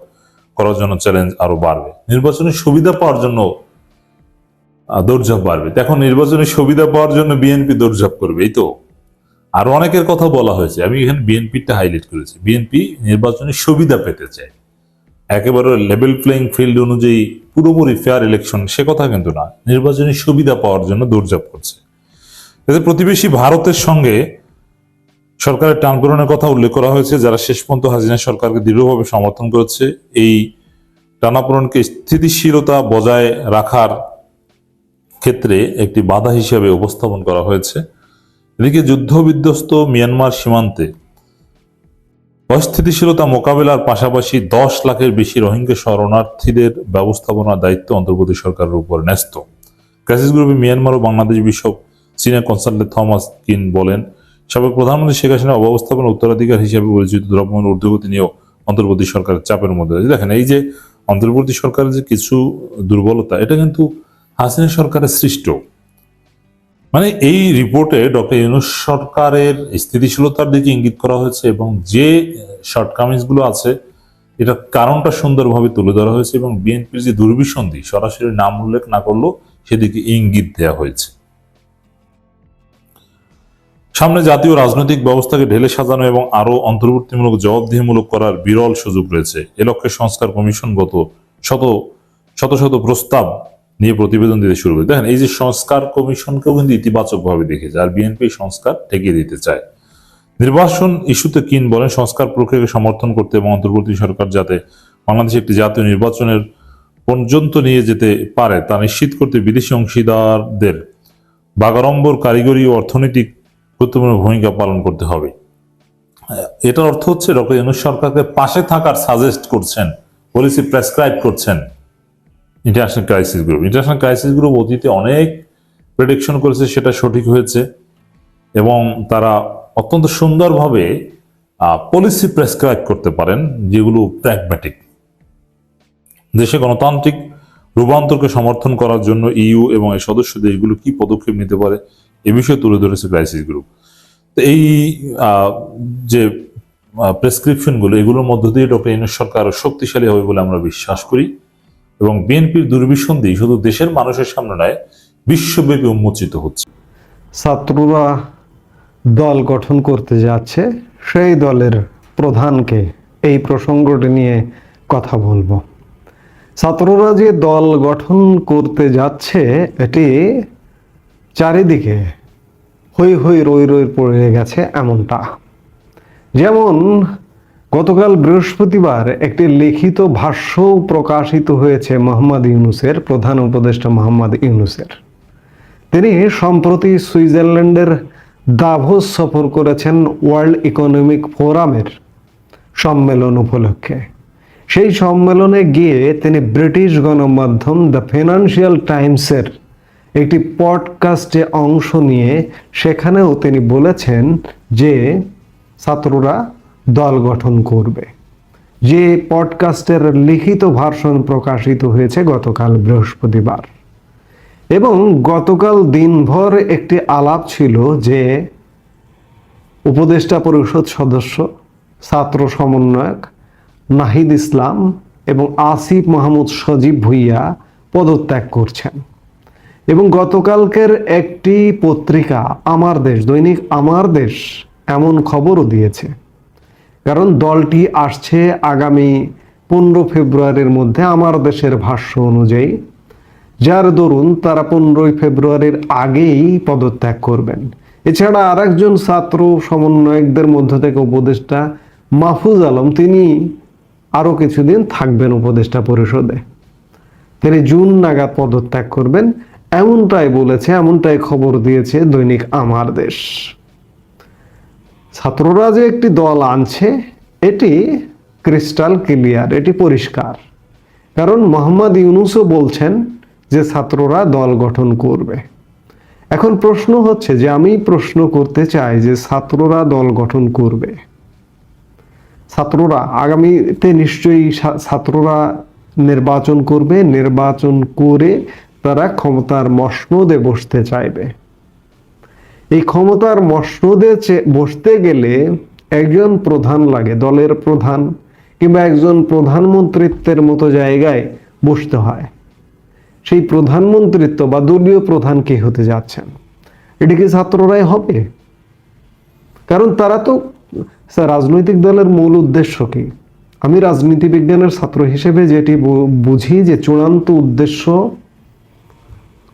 করার জন্য চ্যালেঞ্জ আরো বাড়বে। নির্বাচনী সুবিধা পাওয়ার জন্য দৌড়ঝাঁপ বাড়বে। এখন নির্বাচনী সুবিধা পাওয়ার জন্য বিএনপি দৌড়ঝাঁপ করবে, এই তো। আরো অনেকের কথা বলা হয়েছে, আমি এখানে বিএনপিটা হাইলাইট করেছি। বিএনপি নির্বাচনী সুবিধা পেতে চায়, একেবারে লেভেল প্লেইং ফিল্ড অনুযায়ী পুরোপুরি ফেয়ার ইলেকশন সে কথা কিন্তু না, নির্বাচনী সুবিধা পাওয়ার জন্য দৌড়ঝাঁপ করছে। এতে প্রতিবেশী ভারতের সঙ্গে সরকারের টানাপোড়েনের কথা উল্লেখ করা হয়েছে, যারা শেষ পর্যন্ত হাসিনা সরকারকে দৃঢ়ভাবে সমর্থন করেছে। এই টানাপোড়েনকে স্থিতিশীলতা বজায় রাখার ক্ষেত্রে একটি বাধা হিসেবে উপস্থাপন করা হয়েছে। এদিকে যুদ্ধবিধ্বস্ত মিয়ানমার সীমান্তে অস্থিতিশীলতা মোকাবেলার পাশাপাশি 10 লাখের বেশি রোহিঙ্গা শরণার্থীদের ব্যবস্থাপনার দায়িত্ব অন্তর্বর্তী সরকারের উপর ন্যস্ত। ক্রাইসিস গ্রুপে মিয়ানমার ও বাংলাদেশ বিষয়ক সিনিয়র কনসালটেন্ট থমাস কিন বলেন, সাবেক প্রধানমন্ত্রী শেখ হাসিনার অব্যবস্থাপনা উত্তরাধিকার হিসেবে পরিচিত দ্রব্যমূল্যের ঊর্ধ্বগতি নিয়েও অন্তর্বর্তী সরকারের চাপের মধ্যে আছে। দেখেন, এই যে অন্তর্বর্তী সরকারের যে কিছু দুর্বলতা, এটা কিন্তু হাসিনা সরকারের সৃষ্ট। মানে এই রিপোর্টে ডক্টর ইউনূস সরকারের স্থিতিশীলতার দিকে ইঙ্গিত করা হয়েছে এবং যে শর্টকামিংস গুলো আছে এটা কারণটা সুন্দরভাবে তুলে ধরা হয়েছে এবং বিএনপির যে দুর্বিসন্ধি সরাসরি নাম উল্লেখ না করলেও সেদিকে ইঙ্গিত দেওয়া হয়েছে। সামনে জাতীয় রাজনৈতিক ব্যবস্থাকে ঢেলে সাজানো এবং আরো অন্তর্বর্তীমূলক জবাবদিহিমূলক করার বিরল সুযোগ রয়েছে। এ লক্ষ্যে সংস্কার কমিশন গত শত শত প্রস্তাব নিয়ে প্রতিবেদন দিতে শুরু করে। দেখেন, এই যে সংস্কার কমিশনকেও কিন্তু ইতিবাচক ভাবে দেখেছে, আর বিএনপি সংস্কার ঠেকিয়ে দিতে চায়। নির্বাচন ইস্যুতে কিন বলেন, সংস্কার প্রক্রিয়াকে সমর্থন করতে এবং অন্তর্বর্তী সরকার যাতে বাংলাদেশে একটি জাতীয় নির্বাচনের পর্যন্ত নিয়ে যেতে পারে তা নিশ্চিত করতে বিদেশি অংশীদারদের বাগাড়ম্বর কারিগরি ও অর্থনৈতিক গুরুত্বপূর্ণ ভূমিকা পালন করতে হবে। এটার অর্থ হচ্ছে ডক্টর ইউনূস সরকারকে পাশে থাকার সাজেস্ট করছেন, পলিসি প্রেসক্রাইব করছেন ইন্টারন্যাশনাল ক্রাইসিস গ্রুপ অতীতে অনেক প্রেডিকশন করেছে, সেটা সঠিক হয়েছে এবং তারা অত্যন্ত সুন্দরভাবে পলিসি প্রেসক্রাইব করতে পারেন যেগুলো প্র্যাগম্যাটিক। দেশে গণতান্ত্রিক রূপান্তরকে সমর্থন করার জন্য ইইউ এবং এই সদস্য দেশগুলো কি পদক্ষেপ নিতে পারে এ বিষয়ে তুলে ধরেছে ক্রাইসিস গ্রুপ। তো এই যে প্রেসক্রিপশনগুলো, এগুলোর মধ্য দিয়ে ডক্টর ইউনূস সরকার আরো শক্তিশালী হবে বলে আমরা বিশ্বাস করি এবং বিএনপির দুর্বিসন্ধি শুধু দেশের মানুষের সামনে নয়, বিশ্বব্যাপী উন্মোচিত হচ্ছে। ছাত্ররা দল গঠন করতে যাচ্ছে, সেই দলের প্রধানকে এই প্রসঙ্গটি নিয়ে কথা বলবো। ছাত্ররা যে দল গঠন করতে যাচ্ছে এটি চারিদিকে হই হই রই রই পড়ে গেছে এমনটা। যেমন গতকাল বৃহস্পতিবার একটি লিখিত ভাষ্য প্রকাশিত হয়েছে মোহাম্মদ ইউনূসের, প্রধান উপদেষ্টা মোহাম্মদ ইউনূসের। তিনি সম্প্রতি সুইজারল্যান্ডের দাভোস সফর করেছেন ওয়ার্ল্ড ইকোনমিক ফোরামের সম্মেলন উপলক্ষে। সেই সম্মেলনে গিয়ে তিনি ব্রিটিশ গণমাধ্যম দ্য ফিনান্সিয়াল টাইমসের একটি পডকাস্টে অংশ নিয়ে সেখানেও তিনি বলেছেন যে ছাত্ররা দল গঠন করবে। যে পডকাস্টের লিখিত ভার্সন প্রকাশিত হয়েছে গতকাল বৃহস্পতিবার, এবং গতকাল দিনভর একটি আলাপ ছিল যে উপদেষ্টা পরিষদ সদস্য, ছাত্র সমন্বয়ক নাহিদ ইসলাম এবং আসিফ মাহমুদ সজীব ভুইয়া পদত্যাগ করছেন। এবং গতকালকের একটি পত্রিকা আমার দেশ, দৈনিক আমার দেশ, এমন খবরও দিয়েছে, কারণ দলটি আসছে আগামী 15 ফেব্রুয়ারির মধ্যে আমার দেশের ভাষ্য অনুযায়ী, যার দরুন তারা 15 ফেব্রুয়ারির আগেই পদত্যাগ করবেন। এছাড়া আরেকজন ছাত্র সমন্বয়কদের মধ্য থেকে উপদেষ্টা মাহফুজ আলম, তিনি আরো কিছুদিন থাকবেন উপদেষ্টা পরিষদে, তিনি জুন নাগাদ পদত্যাগ করবেন, এমনটাই বলেছে, এমনটাই খবর দিয়েছে দৈনিক আমার দেশ। ছাত্ররা যে একটি দল আনছে এটি ক্রিস্টাল ক্লিয়ার, এটি পরিষ্কার, কারণ মোহাম্মদ ইউনূসও বলছেন যে ছাত্ররা দল গঠন করবে। এখন প্রশ্ন হচ্ছে যে আমি প্রশ্ন করতে চাই যে ছাত্ররা দল গঠন করবে, ছাত্ররা আগামীতে নিশ্চয়ই ছাত্ররা নির্বাচন করবে, নির্বাচন করে তারা ক্ষমতার মসনদে বসতে চাইবে। এই ক্ষমতার মসনদে বসতে গেলে একজন প্রধান লাগে, দলের প্রধান কিংবা একজন প্রধানমন্ত্রিত্বের মতো জায়গায় বসতে হয়। সেই প্রধানমন্ত্রিত্ব বা দলীয় প্রধান কে হতে যাচ্ছেন, এটি কি ছাত্ররাই হবে? কারণ তারা তো রাজনৈতিক দলের মূল উদ্দেশ্য কি? আমি রাজনীতি বিজ্ঞানের ছাত্র হিসেবে যেটি বুঝি যে চূড়ান্ত উদ্দেশ্য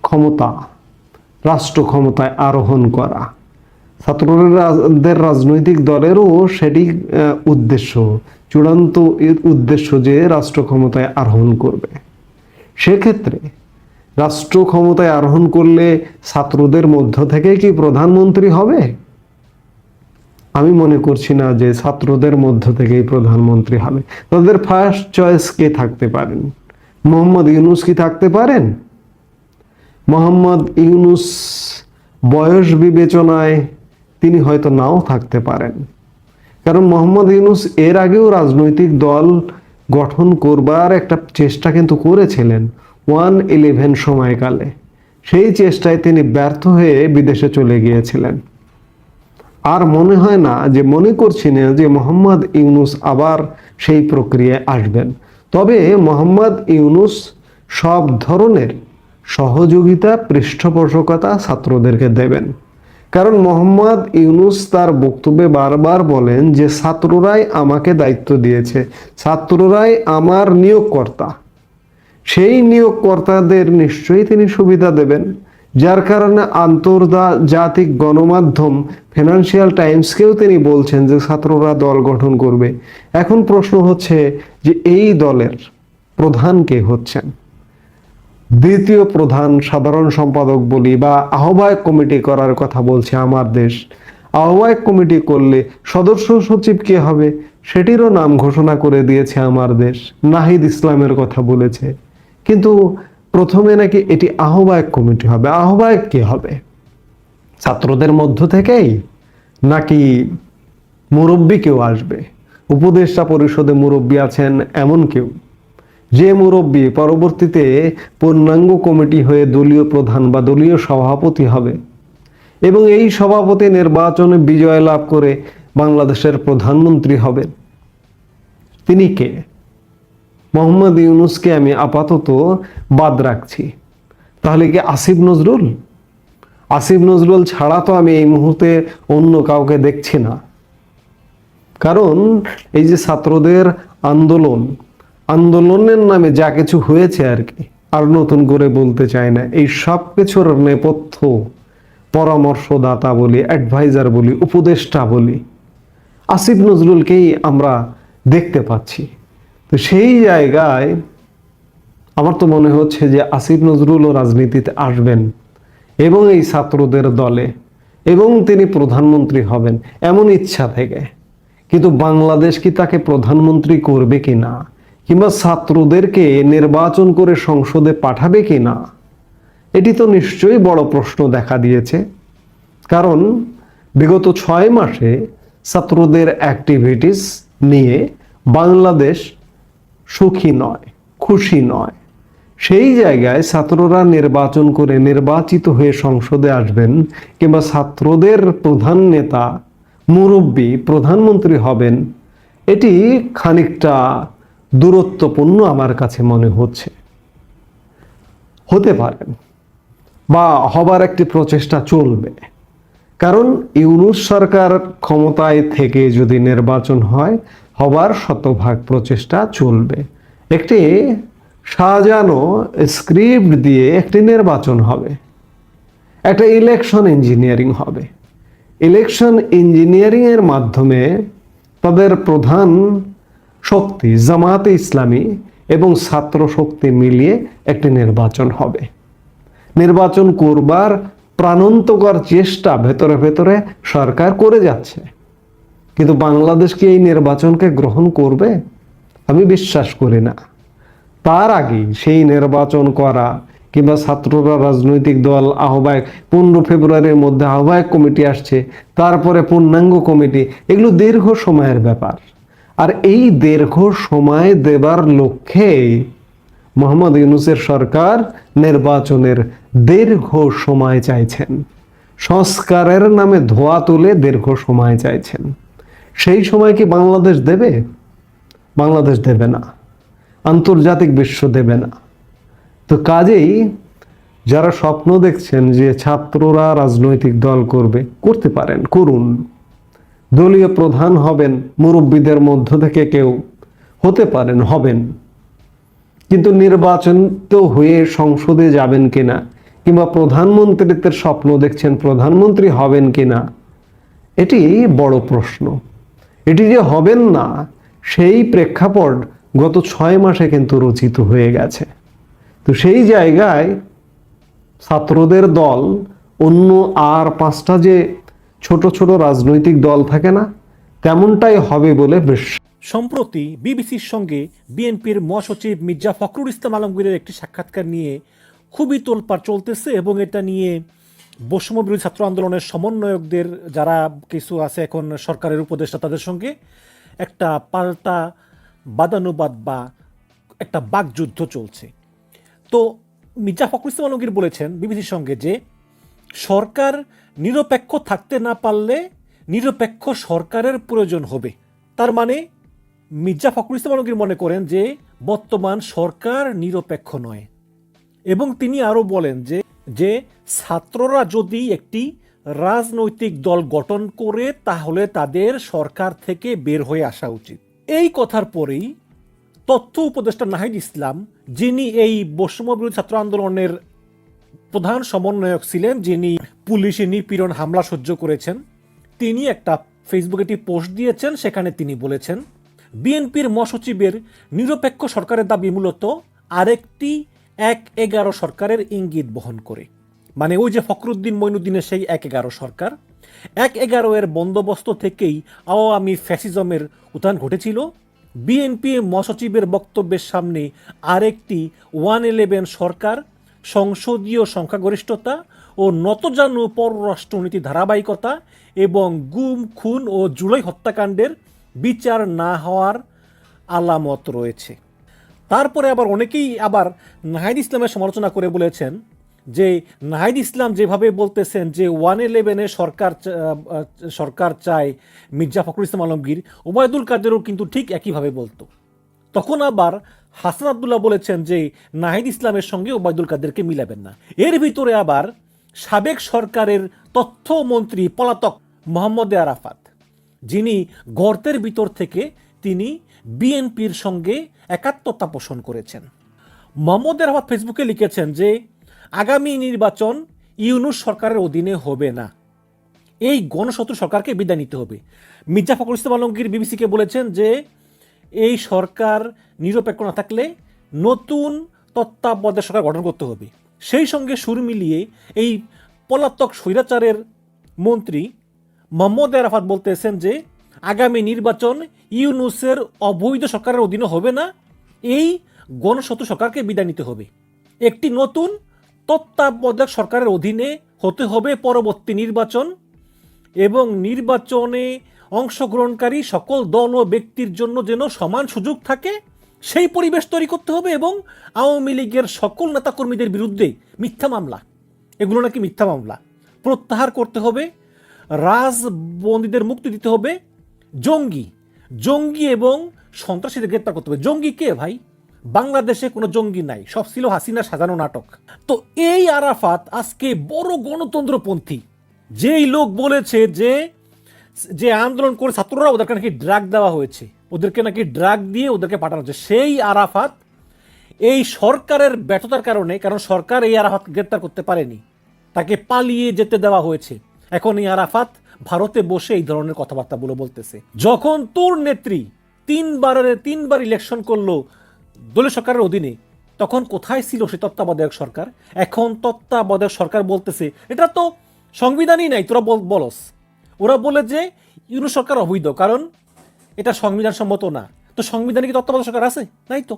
ক্ষমতা, রাষ্ট্র ক্ষমতায় আরোহণ করা। ছাত্রদের রাজনৈতিক দলেরও সেটি উদ্দেশ্য, চূড়ান্ত উদ্দেশ্য যে রাষ্ট্র ক্ষমতায় আরোহণ করবে। সেক্ষেত্রে রাষ্ট্র ক্ষমতায় আরোহণ করলে ছাত্রদের মধ্য থেকে কি প্রধানমন্ত্রী হবে? আমি মনে করছি না যে ছাত্রদের মধ্য থেকেই প্রধানমন্ত্রী হবে। তাদের ফার্স্ট চয়েস কে থাকতে পারেন? মোহাম্মদ ইউনূস কি থাকতে পারেন? মোহাম্মদ ইউনূস বয়স বিবেচনায় তিনি হয়তো নাও থাকতে পারেন, কারণ মোহাম্মদ ইউনূস এর আগেও রাজনৈতিক দল গঠন করবার একটা চেষ্টা কিন্তু করেছিলেন 1/11 সময়কালে। সেই চেষ্টায় তিনি ব্যর্থ হয়ে বিদেশে চলে গিয়েছিলেন। আর মনে হয় না, যে মনে করছি না যে মোহাম্মদ ইউনূস আবার সেই প্রক্রিয়ায় আসবেন। তবে মোহাম্মদ ইউনূস সব ধরনের সহযোগিতা, পৃষ্ঠপোষকতা ছাত্রদেরকে দেবেন, কারণ মোহাম্মদ ইউনূস তার বক্তব্যে বারবার বলেন যে ছাত্ররাই আমাকে দায়িত্ব দিয়েছে, ছাত্ররাই আমার নিয়োগকর্তা, সেই নিয়োগকর্তাদের নিশ্চয়ই তিনি সুবিধা দেবেন। যার কারণে আন্তর্জাতিক গণমাধ্যম ফিনান্সিয়াল টাইমসকেও তিনি বলছেন যে ছাত্ররা দল গঠন করবে। এখন প্রশ্ন হচ্ছে যে এই দলের প্রধান কে হচ্ছেন? দ্বিতীয় প্রধান, সাধারণ সম্পাদক বলি বা আহ্বায়ক কমিটি করার কথা বলছে আমার দেশ। আহ্বায়ক কমিটি করলে সদস্য সচিব কে হবে সেটিরও নাম ঘোষণা করে দিয়েছে আমার দেশ, নাহিদ ইসলামের কথা বলেছে। কিন্তু প্রথমে নাকি এটি আহ্বায়ক কমিটি হবে। আহ্বায়ক কে হবে? ছাত্রদের মধ্য থেকেই নাকি মুরব্বী কেউ আসবে? উপদেষ্টা পরিষদে মুরব্বী আছেন এমন কেউ, যে মুরব্বী পরবর্তীতে পূর্ণাঙ্গ কমিটি হয়ে দলীয় প্রধান বা দলীয় সভাপতি হবে এবং এই সভাপতি নির্বাচনে বিজয় লাভ করে বাংলাদেশের প্রধানমন্ত্রী হবেন। তিনি কে? মোহাম্মদ ইউনূসকে আমি আপাতত বাদ রাখছি। তাহলে কি আসিফ নজরুল? আসিফ নজরুল ছাড়া তো আমি এই মুহূর্তে অন্য কাউকে দেখছি না। কারণ এই যে ছাত্রদের আন্দোলনের নামে যা কিছু হয়েছে আর কি, আর নতুন করে বলতে চাই না, এই সব কিছুর নেপথ্য পরামর্শদাতা বলি, অ্যাডভাইজার বলি, উপদেষ্টা বলি, আসিফ নজরুলকেই আমরা দেখতে পাচ্ছি। তো সেই জায়গায় আমার তো মনে হচ্ছে যে আসিফ নজরুলও রাজনীতিতে আসবেন এবং এই ছাত্রদের দলে, এবং তিনি প্রধানমন্ত্রী হবেন এমন ইচ্ছা থেকে। কিন্তু বাংলাদেশ কি তাকে প্রধানমন্ত্রী করবে কি না, কিংবা ছাত্রদেরকে নির্বাচন করে সংসদে পাঠাবে কি না, এটি তো নিশ্চয়ই বড় প্রশ্ন দেখা দিয়েছে। কারণ বিগত 6 মাসে ছাত্রদের অ্যাক্টিভিটিস নিয়ে বাংলাদেশ সুখী নয়, খুশি নয়। সেই জায়গায় ছাত্ররা নির্বাচন করে নির্বাচিত হয়ে সংসদে আসবেন, কিংবা ছাত্রদের প্রধান নেতা মুরব্বী প্রধানমন্ত্রী হবেন, এটি খানিকটা দূরত্বপূর্ণ আমার কাছে মনে হচ্ছে। হতে পারেন বা হবার একটি প্রচেষ্টা চলবে, কারণ ইউনূস সরকার ক্ষমতায় থেকে যদি নির্বাচন হয়, হবার শতভাগ প্রচেষ্টা চলবে। একটি সাজানো স্ক্রিপ্ট দিয়ে একটি নির্বাচন হবে, একটা ইলেকশন ইঞ্জিনিয়ারিং হবে। ইলেকশন ইঞ্জিনিয়ারিং এর মাধ্যমে তাদের প্রধান শক্তি জামায়াতে ইসলামী এবং ছাত্র শক্তি মিলিয়ে একটি নির্বাচন হবে। নির্বাচন করবার প্রাণান্তকর চেষ্টা ভেতরে ভেতরে সরকার করে যাচ্ছে, কিন্তু বাংলাদেশ কি এই নির্বাচনকে গ্রহণ করবে? আমি বিশ্বাস করি না। তার আগে সেই নির্বাচন করা, কিংবা ছাত্ররা রাজনৈতিক দল আহ্বায়ক, 15 ফেব্রুয়ারির মধ্যে আহ্বায়ক কমিটি আসছে, তারপরে পূর্ণাঙ্গ কমিটি, এগুলো দীর্ঘ সময়ের ব্যাপার। আর এই দীর্ঘ সময় দেবার লক্ষ্যে মোহাম্মদ ইউনূসের সরকার নির্বাচনের দীর্ঘ সময় চাইছেন, সংস্কারের নামে ধোয়া তুলে দীর্ঘ সময় চাইছেন। সেই সময় কি বাংলাদেশ দেবে? বাংলাদেশ দেবে না, আন্তর্জাতিক বিশ্ব দেবে না। তো কাজেই যারা স্বপ্ন দেখছেন যে ছাত্ররা রাজনৈতিক দল করবে, করতে পারেন, করুন। দলীয় প্রধান হবেন মুরব্বীদের মধ্য থেকে কেউ, হতে পারেন, হবেন। কিন্তু নির্বাচন তো হয়ে সংসদে যাবেন কিনা, কিংবা প্রধানমন্ত্রীত্বের স্বপ্ন দেখছেন, প্রধানমন্ত্রী হবেন কিনা, এটি বড় প্রশ্ন। এটি যে হবেন না, সেই প্রেক্ষাপট গত 6 মাসে কিন্তু রচিত হয়ে গেছে। তো সেই জায়গায় ছাত্রদের দল অন্য আর 5টা যে ছোট ছোট রাজনৈতিক দল থাকে না, তেমনটাই হবে বলে বিশ্বাস। সম্প্রতি বিবিসির সঙ্গে বিএনপির মহাসচিব মির্জা ফখরুল ইসলাম আলমগীরের একটি সাক্ষাৎকার নিয়ে খুবই তোলপাড় চলতেছে, এবং এটা নিয়ে বৈষম্য বিরোধী ছাত্র আন্দোলনের সমন্বয়কদের যারা কিছু আছে এখন সরকারের উপদেষ্টা, তাদের সঙ্গে একটা পাল্টা বাদানুবাদ বা একটা বাকযুদ্ধ চলছে। তো মির্জা ফখরুল ইসলাম আলমগীর বলেছেন বিবিসির সঙ্গে যে সরকার নিরপেক্ষ থাকতে না পারলে নিরপেক্ষ সরকারের প্রয়োজন হবে। তার মানে মির্জা ফখরুল ইসলাম আলমগীর মনে করেন যে বর্তমান সরকার নিরপেক্ষ নয়, এবং তিনি আরও বলেন যে ছাত্ররা যদি একটি রাজনৈতিক দল গঠন করে তাহলে তাদের সরকার থেকে বের হয়ে আসা উচিত। এই কথার পরেই তথ্য উপদেষ্টা নাহিদ ইসলাম, যিনি এই বৈষম্য বিরোধী ছাত্র আন্দোলনের প্রধান সমন্বয়ক ছিলেন, যিনি পুলিশি নিপীড়ন হামলা সহ্য করেছেন, তিনি একটা ফেসবুকে একটি পোস্ট দিয়েছেন। সেখানে তিনি বলেছেন বিএনপির মহাসচিবের নিরপেক্ষ সরকারের দাবি মূলত আরেকটি 1-11 সরকারের ইঙ্গিত বহন করে। মানে ওই যে ফখরুদ্দিন মঈনুদ্দিনের সেই 1-11 সরকার, 1-11 এর বন্দোবস্ত থেকেই আওয়ামী ফ্যাসিজমের উত্থান ঘটেছিল, বিএনপি মহাসচিবের বক্তব্যের সামনে আরেকটি 111 সরকার, সংসদীয় সংখ্যাগরিষ্ঠতা ও নতজানু পররাষ্ট্রনীতি ধারাবাহিকতা এবং গুম, খুন ও জুলাই হত্যাকাণ্ডের বিচার না হওয়ার আলামত রয়েছে। তারপরে আবার অনেকেই আবার নাহিদ ইসলামের সমালোচনা করে বলেছেন যে নাহিদ ইসলাম যেভাবে বলতেছেন যে 111 সরকার চায় মির্জা ফখরুল ইসলাম আলমগীর, ওবায়দুল কাদেরও কিন্তু ঠিক একইভাবে বলতো। তখন আবার হাসান আব্দুল্লাহ বলেছেন যে নাহিদ ইসলামের সঙ্গে ওবায়দুল কাদেরকে মিলাবেন না। এর ভিতরে আবার সাবেক সরকারের তথ্যমন্ত্রী পলাতক মোহাম্মদ আরাফাত, যিনি গর্তের ভিতর থেকে তিনি বিএনপির সঙ্গে একাত্মতা পোষণ করেছেন। মোহাম্মদ আরাফাত ফেসবুকে লিখেছেন যে আগামী নির্বাচন ইউনূস সরকারের অধীনে হবে না, এই গণশত্রু সরকারকে বিদায় নিতে হবে। মির্জা ফখরুল ইসলাম আলমগীর বিবিসিকে বলেছেন যে এই সরকার নিরপেক্ষ না থাকলে নতুন তত্ত্বাবধায়ক সরকার গঠন করতে হবে। সেই সঙ্গে সুর মিলিয়ে এই পলাতক স্বৈরাচারের মন্ত্রী মোহাম্মদ আরাফাত বলতেছেন যে আগামী নির্বাচন ইউনূসের অবৈধ সরকারের অধীনে হবে না, এই গণশত্রু সরকারকে বিদায় নিতে হবে। একটি নতুন তত্ত্বাবধায়ক সরকারের অধীনে হতে হবে পরবর্তী নির্বাচন এবং নির্বাচনে অংশগ্রহণকারী সকল দল ও ব্যক্তির জন্য যেন সমান সুযোগ থাকে সেই পরিবেশ তৈরি করতে হবে এবং আওয়ামী লীগের সকল নেতাকর্মীদের বিরুদ্ধে মিথ্যা মামলা, এগুলো নাকি মিথ্যা মামলা, প্রত্যাহার করতে হবে, রাজবন্দীদের মুক্তি দিতে হবে, জঙ্গি এবং সন্ত্রাসীদের গ্রেপ্তার করতে হবে। জঙ্গি কে ভাই? বাংলাদেশে কোনো জঙ্গি নাই, সব ছিল হাসিনার সাজানো নাটক। তো এই আরাফাত আজকে বড় গণতন্ত্রপন্থী, যেই লোক বলেছে যে আন্দোলন করে ছাত্ররা ওদেরকে নাকি ড্রাগ দেওয়া হয়েছে, ওদেরকে নাকি ড্রাগ দিয়ে ওদেরকে পাঠানো হচ্ছে, সেই আরাফাত এই সরকারের ব্যর্থতার কারণে, কারণ সরকার এই আরাফাত গ্রেপ্তার করতে পারেনি, তাকে পালিয়ে যেতে দেওয়া হয়েছে, এখন এই আরাফাত ভারতে বসে এই ধরনের কথাবার্তাগুলো বলতেছে। যখন তোর নেত্রী তিনবার ইলেকশন করলো দলীয় সরকারের অধীনে, তখন কোথায় ছিল সে তত্ত্বাবধায়ক সরকার? এখন তত্ত্বাবধায়ক সরকার বলতেছে এটা তো সংবিধানই নাই, তোরা বলস। ওরা বলে যে ইউনূস সরকার অবৈধ, কারণ এটা সংবিধান সম্মত না। তো সংবিধানে কি তত্ত্বাবধায়ক সরকার আছে? নাই তো।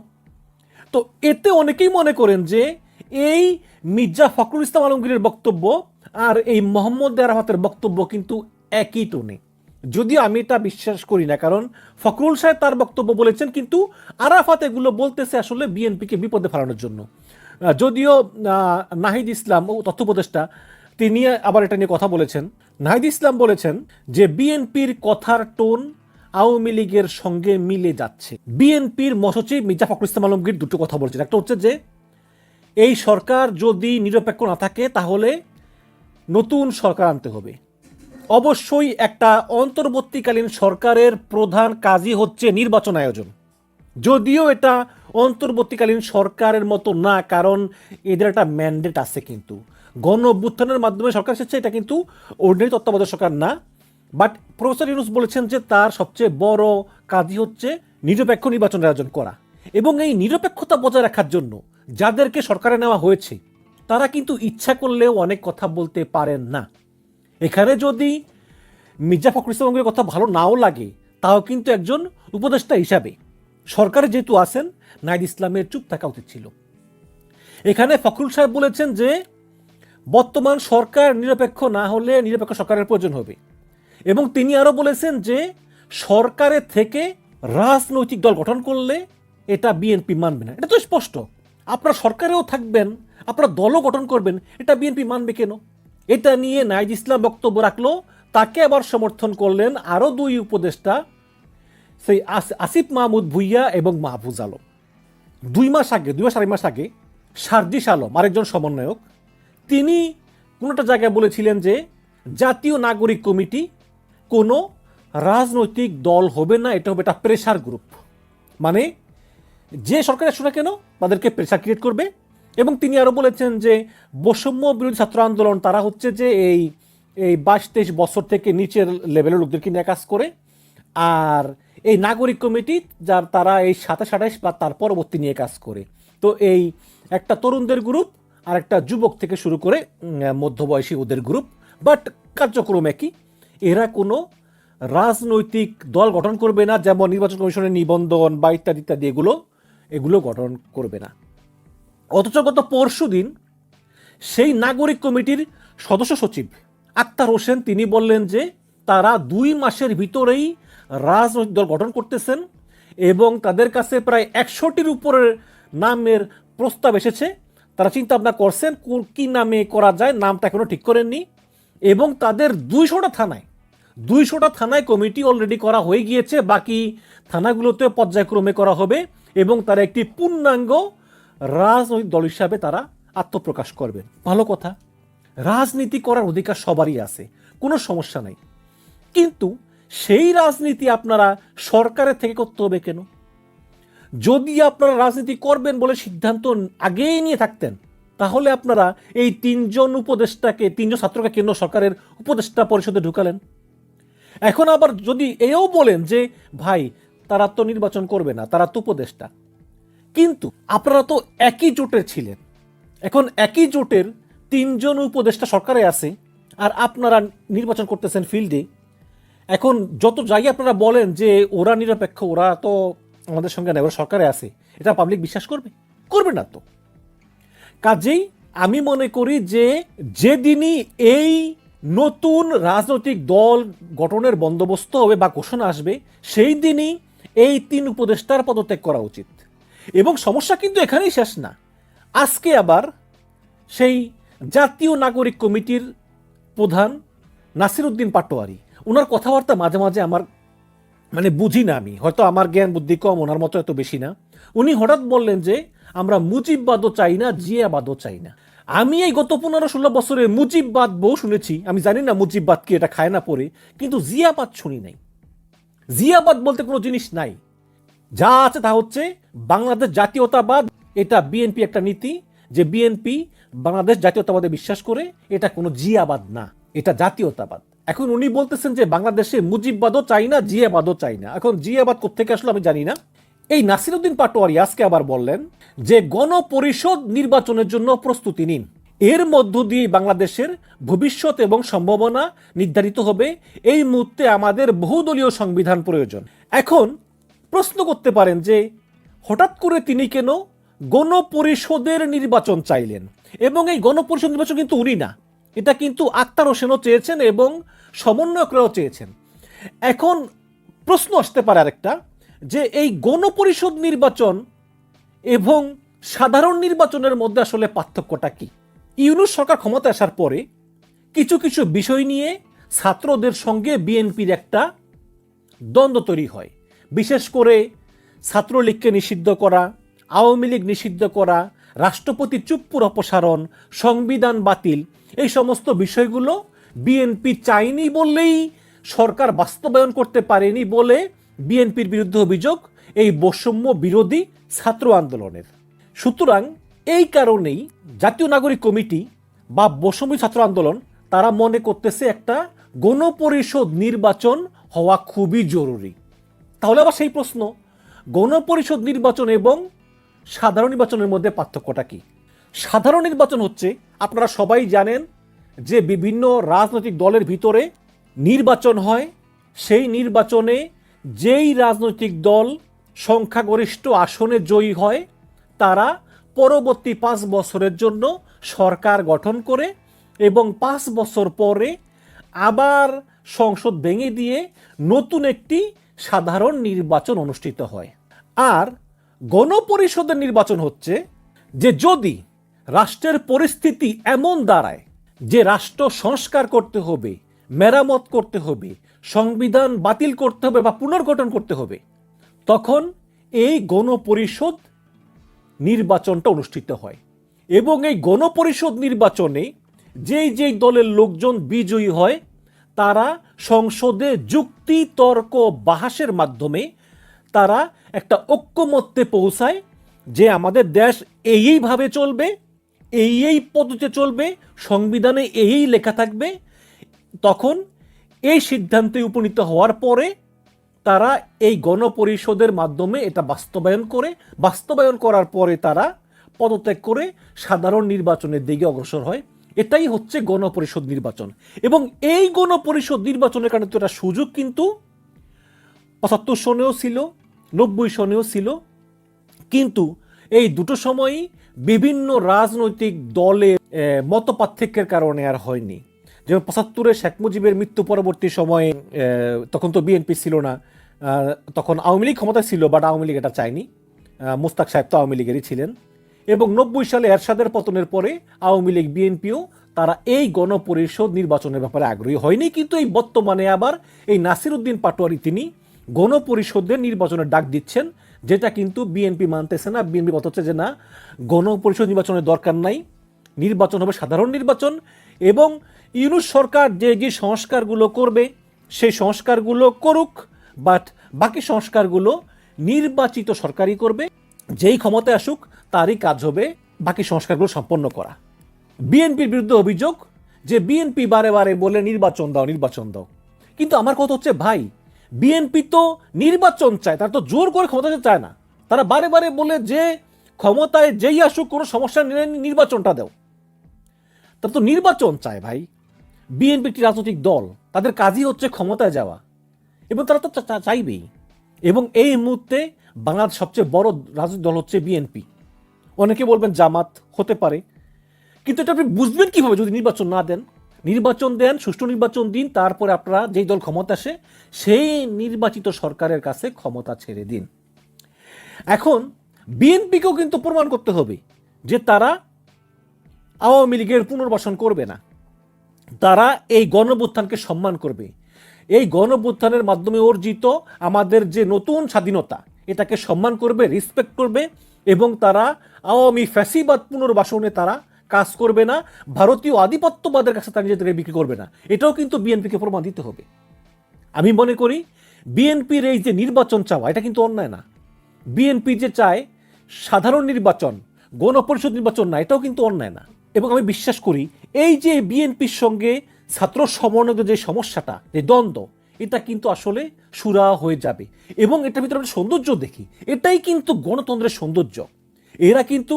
তো এতে অনেকেই মনে করেন যে এই মির্জা ফখরুল ইসলাম আলমগীরের বক্তব্য আর এই মোহাম্মদ আরাফাতের বক্তব্য কিন্তু একই টোনে, যদিও আমি এটা বিশ্বাস করি না, কারণ ফখরুল সাহেব তার বক্তব্য বলেছেন, কিন্তু আরাফাত এগুলো বলতেছে আসলে বিএনপিকে বিপদে ফেলানোর জন্য। যদিও নাহিদ ইসলাম ও তথ্য উপদেষ্টা তিনি আবার এটা নিয়ে কথা বলেছেন। নাহিদ ইসলাম বলেছেন যে বিএনপির কথার টোন আওয়ামী লীগের সঙ্গে মিলে যাচ্ছে। বিএনপির মহাসচিব মির্জা ফখরুল ইসলাম আলমগীর দুটো কথা বলছেন, একটা হচ্ছে যে এই সরকার যদি নিরপেক্ষ না থাকে তাহলে নতুন সরকার আনতে হবে। অবশ্যই একটা অন্তর্বর্তীকালীন সরকারের প্রধান কাজই হচ্ছে নির্বাচন আয়োজন, যদিও এটা অন্তর্বর্তীকালীন সরকারের মতো না, কারণ এদের একটা ম্যান্ডেট আছে, কিন্তু গণ অভ্যুত্থানের মাধ্যমে সরকার এসেছে, এটা কিন্তু অর্ডিনারি তত্ত্বাবধায়ক সরকার না। বাট প্রফেসর ইউনূস বলেছেন যে তার সবচেয়ে বড় কাজই হচ্ছে নিরপেক্ষ নির্বাচন আয়োজন করা, এবং এই নিরপেক্ষতা বজায় রাখার জন্য যাদেরকে সরকারে নেওয়া হয়েছে তারা কিন্তু ইচ্ছা করলেও অনেক কথা বলতে পারেন না। এখানে যদি মির্জা ফখরুল ইসলাম আলমগীরের কথা ভালো নাও লাগে, তাও কিন্তু একজন উপদেষ্টা হিসাবে সরকারে যেহেতু আছেন, নাহিদ ইসলামের চুপ থাকা উচিত ছিল। এখানে ফখরুল সাহেব বলেছেন যে বর্তমান সরকার নিরপেক্ষ না হলে নিরপেক্ষ সরকারের প্রয়োজন হবে, এবং তিনি আরও বলেছেন যে সরকারের থেকে রাজনৈতিক দল গঠন করলে এটা বিএনপি মানবে না। এটা তো স্পষ্ট, আপনারা সরকারেও থাকবেন, আপনারা দলও গঠন করবেন, এটা বিএনপি মানবে কেন? এটা নিয়ে নাহিদ ইসলাম বক্তব্য রাখলো, তাকে আবার সমর্থন করলেন আরও দুই উপদেষ্টা, সেই আসিফ মাহমুদ ভুইয়া এবং মাহফুজ আলম। 2 মাস আড়াই মাস আগে সার্জিস আলম আরেকজন সমন্বয়ক, তিনি কোনোটা জায়গায় বলেছিলেন যে জাতীয় নাগরিক কমিটি কোনো রাজনৈতিক দল হবে না, এটা হবে একটা প্রেসার গ্রুপ, মানে যে সরকার আসুক না কেন তাদেরকে প্রেসার ক্রিয়েট করবে। এবং তিনি আরও বলেছেন যে বৈষম্য বিরোধী ছাত্র আন্দোলন তারা হচ্ছে যে এই 22-23 বছর থেকে নিচের লেভেলের লোকদেরকে নিয়ে কাজ করে, আর এই নাগরিক কমিটি যার তারা এই 27-28 বা তার পরবর্তী নিয়ে কাজ করে। তো এই একটা তরুণদের গ্রুপ আর একটা যুবক থেকে শুরু করে মধ্যবয়সী ওদের গ্রুপ, বাট কার্যক্রম একই। এরা কোনো রাজনৈতিক দল গঠন করবে না, যেমন নির্বাচন কমিশনের নিবন্ধন বা ইত্যাদি ইত্যাদি এগুলো গঠন করবে না। অথচ গত পরশুদিন সেই নাগরিক কমিটির সদস্য সচিব আক্তার হোসেন তিনি বললেন যে তারা 2 মাসের ভিতরেই রাজনৈতিক দল গঠন করতেছেন এবং তাদের কাছে প্রায় 100টির উপরের নামের প্রস্তাব এসেছে। তারা চিন্তা ভাবনা করছেন কি নামে করা যায়, নামটা এখনো ঠিক করেননি। এবং তাদের 200টা থানায় কমিটি অলরেডি করা হয়ে গিয়েছে, বাকি থানাগুলোতে পর্যায়ক্রমে করা হবে এবং তারা একটি পূর্ণাঙ্গ রাজনৈতিক দল হিসাবে তারা আত্মপ্রকাশ করবেন। ভালো কথা, রাজনীতি করার অধিকার সবারই আছে, কোনো সমস্যা নাই। কিন্তু সেই রাজনীতি আপনারা সরকারের থেকে করতে হবে কেন? যদি আপনারা রাজনীতি করবেন বলে সিদ্ধান্ত আগেই নিয়ে থাকতেন, তাহলে আপনারা এই 3জন ছাত্রকে কেন সরকারের উপদেষ্টা পরিষদে ঢুকালেন? এখন আবার যদি এও বলেন যে ভাই তারা তো নির্বাচন করবে না, তারা তো উপদেষ্টা, কিন্তু আপনারা তো একই জোটের ছিলেন। এখন একই জোটের 3 জন উপদেষ্টা সরকারে আছে আর আপনারা নির্বাচন করতেছেন ফিল্ডে। এখন যত জায়গায় আপনারা বলেন যে ওরা নিরপেক্ষ, ওরা তো আমাদের সঙ্গে নেই, ওরা সরকারে আছে, এটা পাবলিক বিশ্বাস করবে না তো। কাজেই আমি মনে করি যে যেদিনই এই নতুন রাজনৈতিক দল গঠনের বন্দোবস্ত হবে বা ঘোষণা আসবে, সেই দিনই এই 3 উপদেষ্টার পদত্যাগ করা উচিত। এবং সমস্যা কিন্তু এখানেই শেষ না। আজকে আবার সেই জাতীয় নাগরিক কমিটির প্রধান নাসির উদ্দিন পাটোয়ারি, ওনার কথাবার্তা মাঝে মাঝে আমার বুঝি না, আমি হয়তো আমার জ্ঞান বুদ্ধি কম, ওনার মতো এত বেশি না। উনি হঠাৎ বললেন যে আমরা মুজিববাদও চাই না, জিয়াবাদও চাই না। আমি এই গত 15-16 বছরে মুজিববাদ বহু শুনেছি, আমি জানি না মুজিববাদ কি, এটা খায় না পড়ে, কিন্তু জিয়াবাদ শুনি নাই। জিয়াবাদ বলতে কোনো জিনিস নাই, যা আছে তা হচ্ছে বাংলাদেশ জাতীয়তাবাদ। এটা বিএনপি একটা নীতি যে বিএনপি বাংলাদেশ জাতীয়তাবাদে বিশ্বাস করে, এটা কোনো জিয়াবাদ না, এটা জাতীয়তাবাদ। এখন উনি বলতেছেন যে বাংলাদেশে মুজিববাদও চাই না, জিয়াবাদও চাই না। এখন জিয়াবাদ কোত্থেকে আসলো আমি জানি না। এই নাসির উদ্দিন পাটোয়ারি আজকে আবার বললেন যে গণপরিষদ নির্বাচনের জন্য প্রস্তুতি নিন, এর মধ্য দিয়ে বাংলাদেশের ভবিষ্যৎ এবং সম্ভাবনা নির্ধারিত হবে। এই মুহূর্তে আমাদের বহুদলীয় সংবিধান প্রয়োজন। এখন প্রশ্ন করতে পারেন যে হঠাৎ করে তিনি কেন গণপরিষদের নির্বাচন চাইলেন? এবং এই গণপরিষদ নির্বাচন কিন্তু উনি না, এটা কিন্তু আক্তার হোসেনও চেয়েছেন এবং সমন্বয়করাও চেয়েছেন। এখন প্রশ্ন আসতে পারে আরেকটা, যে এই গণপরিষদ নির্বাচন এবং সাধারণ নির্বাচনের মধ্যে আসলে পার্থক্যটা কি? ইউনূস সরকার ক্ষমতায় আসার পরে কিছু কিছু বিষয় নিয়ে ছাত্রদের সঙ্গে বিএনপির একটা দ্বন্দ্ব তৈরি হয়। বিশেষ করে ছাত্রলীগকে নিষিদ্ধ করা, আওয়ামী লীগ নিষিদ্ধ করা, রাষ্ট্রপতি চুপ্পুর অপসারণ, সংবিধান বাতিল, এই সমস্ত বিষয়গুলো বিএনপি চায়নি বললেই, সরকার বাস্তবায়ন করতে পারেনি বলে বিএনপির বিরুদ্ধে অভিযোগ এই বৈষম্য বিরোধী ছাত্র আন্দোলনের। সুতরাং এই কারণেই জাতীয় নাগরিক কমিটি বা বৈষম্য ছাত্র আন্দোলন তারা মনে করতেছে একটা গণপরিষদ নির্বাচন হওয়া খুবই জরুরি। তাহলে আবার সেই প্রশ্ন, গণপরিষদ নির্বাচন এবং সাধারণ নির্বাচনের মধ্যে পার্থক্যটা কি? সাধারণ নির্বাচন হচ্ছে, আপনারা সবাই জানেন যে বিভিন্ন রাজনৈতিক দলের ভিতরে নির্বাচন হয়, সেই নির্বাচনে যেই রাজনৈতিক দল সংখ্যাগরিষ্ঠ আসনে জয়ী হয় তারা পরবর্তী 5 বছরের জন্য সরকার গঠন করে এবং 5 বছর পরে আবার সংসদ ভেঙে দিয়ে নতুন একটি সাধারণ নির্বাচন অনুষ্ঠিত হয়। আর গণপরিষদের নির্বাচন হচ্ছে যে যদি রাষ্ট্রের পরিস্থিতি এমন দাঁড়ায় যে রাষ্ট্র সংস্কার করতে হবে, মেরামত করতে হবে, সংবিধান বাতিল করতে হবে বা পুনর্গঠন করতে হবে, তখন এই গণপরিষদ নির্বাচনটা অনুষ্ঠিত হয়। এবং এই গণপরিষদ নির্বাচনে যেই দলের লোকজন বিজয়ী হয় তারা সংসদে যুক্তি তর্ক বাহাসের মাধ্যমে তারা একটা ঐক্যমত্যে পৌঁছায় যে আমাদের দেশ এইভাবে চলবে, এই পদ্ধতিতে চলবে, সংবিধানে এই লেখা থাকবে। তখন এই সিদ্ধান্তে উপনীত হওয়ার পরে তারা এই গণপরিষদের মাধ্যমে এটা বাস্তবায়ন করার পরে তারা পদত্যাগ করে সাধারণ নির্বাচনের দিকে অগ্রসর হয়। এটাই হচ্ছে গণপরিষদ নির্বাচন। এবং এই গণপরিষদ নির্বাচনের কারণে তো একটা সুযোগ কিন্তু ৭৫ সনেও ছিল, ৯০ সনেও ছিল, কিন্তু এই দুটো সময়ই বিভিন্ন রাজনৈতিক দলের মত পার্থক্যের কারণে আর হয়নি। যেমন ৭৫-এ শেখ মুজিবের মৃত্যু পরবর্তী সময়ে তখন তো বিএনপি ছিল না, তখন আওয়ামী লীগ ক্ষমতায় ছিল, বাট আওয়ামী লীগ এটা চায়নি, মোস্তাক সাহেব তো আওয়ামী লীগেরই ছিলেন। এবং ৯০ সালে এরশাদের পতনের পরে আওয়ামী লীগ বিএনপিও তারা এই গণপরিষদ নির্বাচনের ব্যাপারে আগ্রহী হয়নি, কিন্তু এই বর্তমানে আবার এই নাসির উদ্দিন পাটোয়ারি তিনি গণপরিষদের নির্বাচনের ডাক দিচ্ছেন, যেটা কিন্তু বিএনপি মানতেছে না। বিএনপি কথা হচ্ছে যে না, গণপরিষদ নির্বাচনের দরকার নাই, নির্বাচন হবে সাধারণ নির্বাচন, এবং ইউনূস সরকার যে যে সংস্কারগুলো করবে সেই সংস্কারগুলো করুক, বাট বাকি সংস্কারগুলো নির্বাচিত সরকারই করবে, যেই ক্ষমতায় আসুক তারই কাজ হবে বাকি সংস্কারগুলো সম্পন্ন করা। বিএনপির বিরুদ্ধে অভিযোগ যে বিএনপি বারে বারে বলে নির্বাচন দাও নির্বাচন দাও, কিন্তু আমার কথা হচ্ছে ভাই, বিএনপি তো নির্বাচন চায়, তারা তো জোর করে ক্ষমতা চায় না। তারা বারে বারে বলে যে ক্ষমতায় যেই আসুক কোনো সমস্যা নেই, নির্বাচনটা দাও। তারা তো নির্বাচন চায় ভাই। বিএনপি একটি রাজনৈতিক দল, তাদের কাজই হচ্ছে ক্ষমতায় যাওয়া, এবং তারা তো চাইবেই। এবং এই মুহূর্তে বাংলাদেশ সবচেয়ে বড় রাজনৈতিক দল হচ্ছে বিএনপি। অনেকে বলবেন জামাত হতে পারে, কিন্তু এটা আপনি বুঝবেন কিভাবে যদি নির্বাচন না দেন? নির্বাচন দেন, সুষ্ঠু নির্বাচন দিন, তারপরে আপনারা যেই দল ক্ষমতা আসে সেই নির্বাচিত সরকারের কাছে ক্ষমতা ছেড়ে দিন। এখন বিএনপিকেও কিন্তু প্রমাণ করতে হবে যে তারা আওয়ামী লীগের পুনর্বাসন করবে না, তারা এই গণঅভ্যুত্থানকে সম্মান করবে, এই গণঅভ্যুত্থানের মাধ্যমে অর্জিত আমাদের যে নতুন স্বাধীনতা এটাকে সম্মান করবে, রেসপেক্ট করবে, এবং তারা আওয়ামী ফ্যাসিবাদ পুনর্বাসনে তারা কাজ করবে না, ভারতীয় আধিপত্যবাদের কাছে তারা নিজেদেরকে বিক্রি করবে না। এটাও কিন্তু বিএনপিকে প্রমাণ দিতে হবে। আমি মনে করি বিএনপির এই যে নির্বাচন চাওয়া এটা কিন্তু অন্যায় না। বিএনপি যে চায় সাধারণ নির্বাচন, গণপরিষদ নির্বাচন না, এটাও কিন্তু অন্যায় না। এবং আমি বিশ্বাস করি এই যে বিএনপির সঙ্গে ছাত্র সমন্বয়ের যে সমস্যাটা, যে দ্বন্দ্ব, এটা কিন্তু আসলে সুরা হয়ে যাবে। এবং এটার ভিতরে আমরা সৌন্দর্য দেখি, এটাই কিন্তু গণতন্ত্রের সৌন্দর্য। এরা কিন্তু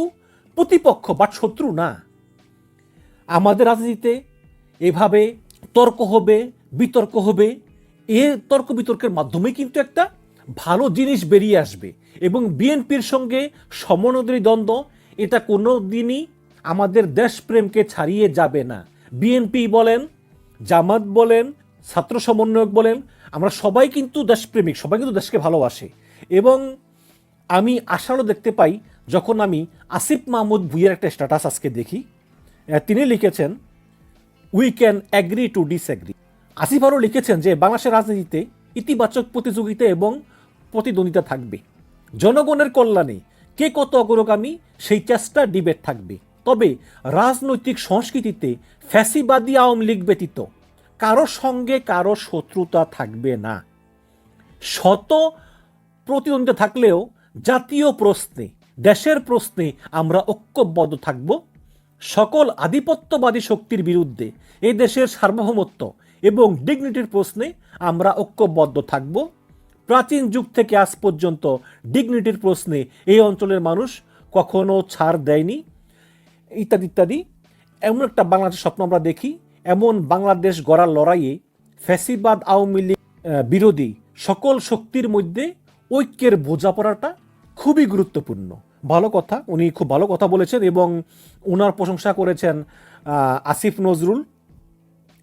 প্রতিপক্ষ বাট শত্রু না। আমাদের রাজনীতিতে এভাবে তর্ক হবে, বিতর্ক হবে, এর তর্ক বিতর্কের মাধ্যমে কিন্তু একটা ভালো জিনিস বেরিয়ে আসবে। এবং বিএনপির সঙ্গে সমন্বয়ের দ্বন্দ্ব এটা কোনো দিনই আমাদের দেশপ্রেমকে ছাড়িয়ে যাবে না। বিএনপি বলেন, জামাত বলেন, ছাত্র সমন্বয়ক বলেন, আমরা সবাই কিন্তু দেশপ্রেমিক, সবাই কিন্তু দেশকে ভালোবাসে। এবং আমি আশারও দেখতে পাই যখন আমি আসিফ মাহমুদ ভুঁইয়ার একটা স্ট্যাটাস আজকে দেখি, তিনি লিখেছেন we can agree to disagree. Asif আরও লিখেছেন যে বাংলাদেশের রাজনীতিতে ইতিবাচক প্রতিযোগিতা এবং প্রতিদ্বন্দ্বিতা থাকবে, জনগণের কল্যাণে কে কত অগ্রগামী সেই চেষ্টা ডিবেট থাকবে, তবে রাজনৈতিক সংস্কৃতিতে ফ্যাসিবাদী আওয়ামী লীগ ব্যতীত কারো সঙ্গে কারো শত্রুতা থাকবে না। শত প্রতিদ্বন্দ্বিতা থাকলেও জাতীয় প্রশ্নে, দেশের প্রশ্নে আমরা ঐক্যবদ্ধ থাকব। সকল আধিপত্যবাদী শক্তির বিরুদ্ধে এই দেশের সার্বভৌমত্ব এবং ডিগনিটির প্রশ্নে আমরা ঐক্যবদ্ধ থাকব। প্রাচীন যুগ থেকে আজ পর্যন্ত ডিগনিটির প্রশ্নে এই অঞ্চলের মানুষ কখনো ছাড় দেয়নি, ইত্যাদি ইত্যাদি। এমন একটা বাংলাদেশের স্বপ্ন আমরা দেখি। এমন বাংলাদেশ গড়ার লড়াইয়ে ফ্যাসিবাদ আওয়ামী লীগ বিরোধী সকল শক্তির মধ্যে ঐক্যের বোঝাপড়াটা খুবই গুরুত্বপূর্ণ। ভালো কথা, উনি খুব ভালো কথা বলেছেন এবং ওনার প্রশংসা করেছেন আসিফ নজরুল।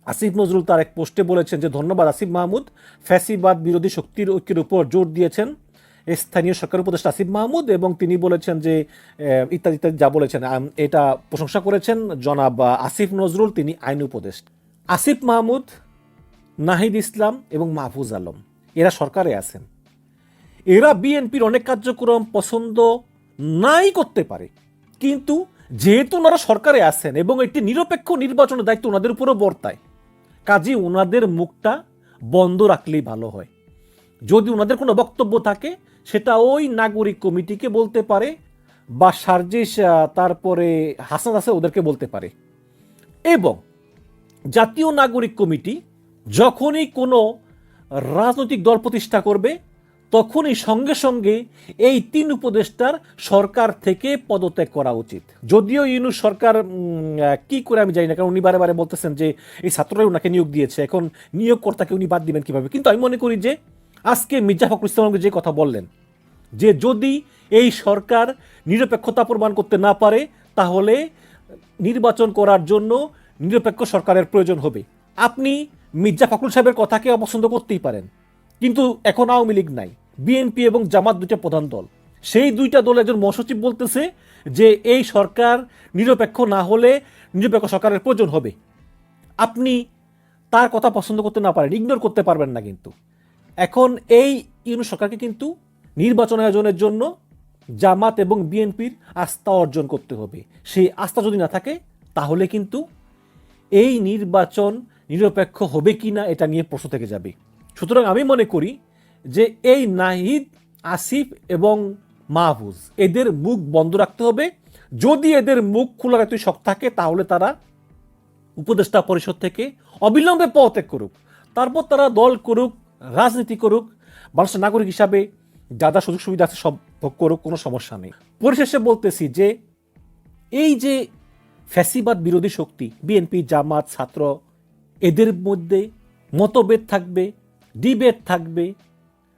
আসিফ নজরুল তার এক পোস্টে বলেছেন যে ধন্যবাদ আসিফ মাহমুদ, ফ্যাসিবাদ বিরোধী শক্তির ঐক্যের উপর জোর দিয়েছেন স্থানীয় সরকার উপদেষ্টা আসিফ মাহমুদ, এবং তিনি বলেছেন যে ইত্যাদি ইত্যাদি যা বলেছেন এটা প্রশংসা করেছেন জনাব আসিফ নজরুল, তিনি আইন উপদেষ্টা। আসিফ মাহমুদ, নাহিদ ইসলাম এবং মাহফুজ আলম এরা সরকারে আছেন। এরা বিএনপির অনেক কার্যক্রম পছন্দ নাই করতে পারে, কিন্তু যেহেতু ওনারা সরকারে আছেন এবং একটি নিরপেক্ষ নির্বাচনের দায়িত্ব ওনাদের উপরও বর্তায়, কাজে ওনাদের মুখটা বন্ধ রাখলেই ভালো হয়। যদি ওনাদের কোনো বক্তব্য থাকে সেটা ওই নাগরিক কমিটিকে বলতে পারে বা সার্জিস তারপরে হাসান আছে ওদেরকে বলতে পারে। এবং জাতীয় নাগরিক কমিটি যখনই কোনো রাজনৈতিক দল প্রতিষ্ঠা করবে তখনই সঙ্গে সঙ্গে এই 3 উপদেষ্টার সরকার থেকে পদত্যাগ করা উচিত। যদিও ইউনূস সরকার কি করে আমি জানি না, কারণ উনি বারে বারে বলতেছেন যে এই ছাত্ররাই ওনাকে নিয়োগ দিয়েছে, এখন নিয়োগকর্তাকে উনি বাদ দিবেন কিভাবে। কিন্তু আমি মনে করি যে আজকে মির্জা ফখরুল ইসলামকে যে কথা বললেন যে যদি এই সরকার নিরপেক্ষতা প্রমাণ করতে না পারে তাহলে নির্বাচন করার জন্য নিরপেক্ষ সরকারের প্রয়োজন হবে। আপনি মির্জা ফখরুল সাহেবের কথাকে অপছন্দ করতেই পারেন, কিন্তু এখন আওয়ামী লীগ নাই, বিএনপি এবং জামাত দুইটা প্রধান দল। সেই দুইটা দল একজন মহাসচিব বলতেছে যে এই সরকার নিরপেক্ষ না হলে নিরপেক্ষ সরকারের প্রয়োজন হবে। আপনি তার কথা পছন্দ করতে না পারেন, ইগনোর করতে পারবেন না। কিন্তু এখন এই ইউনূস সরকারকে কিন্তু নির্বাচন আয়োজনের জন্য জামাত এবং বিএনপির আস্থা অর্জন করতে হবে। সেই আস্থা যদি না থাকে তাহলে কিন্তু এই নির্বাচন নিরপেক্ষ হবে কি না এটা নিয়ে প্রশ্ন থেকে যাবে। সুতরাং আমি মনে করি যে এই নাহিদ, আসিফ এবং মাহফুজ এদের মুখ বন্ধ রাখতে হবে। যদি এদের মুখ খোলা রাখতে শখ থাকে তাহলে তারা উপদেষ্টা পরিষদ থেকে অবিলম্বে পদত্যাগ করুক, তারপর তারা দল করুক, রাজনীতি করুক, মানুষের নাগরিক হিসাবে যা যা সুযোগ সুবিধা আছে সব ভোগ করুক, কোনো সমস্যা নেই। পরিশেষে বলতেছি যে এই যে ফ্যাসিবাদ বিরোধী শক্তি বিএনপি, জামাত, ছাত্র, এদের মধ্যে মতভেদ থাকবে, ডিবেট থাকবে,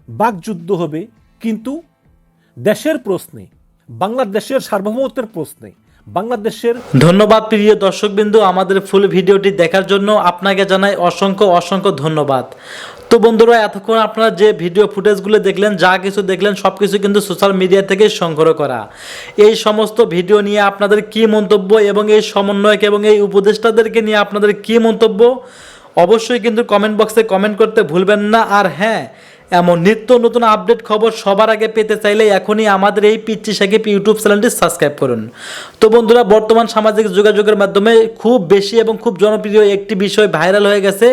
বাকযুদ্ধ হবে, কিন্তু দেশের প্রশ্নে, বাংলাদেশের সার্বভৌমত্বের প্রশ্নে, বাংলাদেশের। ধন্যবাদ প্রিয় দর্শকবিন্দু, আমাদের ফুল ভিডিওটি দেখার জন্য আপনাকে জানাই অসংখ্য অসংখ্য ধন্যবাদ। তো বন্ধুরা, এতক্ষণ আপনারা যে ভিডিও ফুটেজগুলো দেখলেন, যা কিছু দেখলেন সব কিছু কিন্তু সোশ্যাল মিডিয়া থেকে সংগ্রহ করা। এই সমস্ত ভিডিও নিয়ে আপনাদের কি মন্তব্য এবং এই সমন্বয়ক এবং এই উপদেষ্টাদেরকে নিয়ে আপনাদের কি মন্তব্য অবশ্যই কিন্তু কমেন্ট বক্সে কমেন্ট করতে ভুলবেন না। আর হ্যাঁ, এমন নিত্য নতুন আপডেট খবর সবার আগে পেতে চাইলে এখনই আমাদের এই পিচ্চি সাকিব ইউটিউব চ্যানেলটি সাবস্ক্রাইব করুন। তো বন্ধুরা, বর্তমান সামাজিক যোগাযোগের মাধ্যমে খুব বেশি এবং খুব জনপ্রিয় একটি বিষয় ভাইরাল হয়ে গেছে,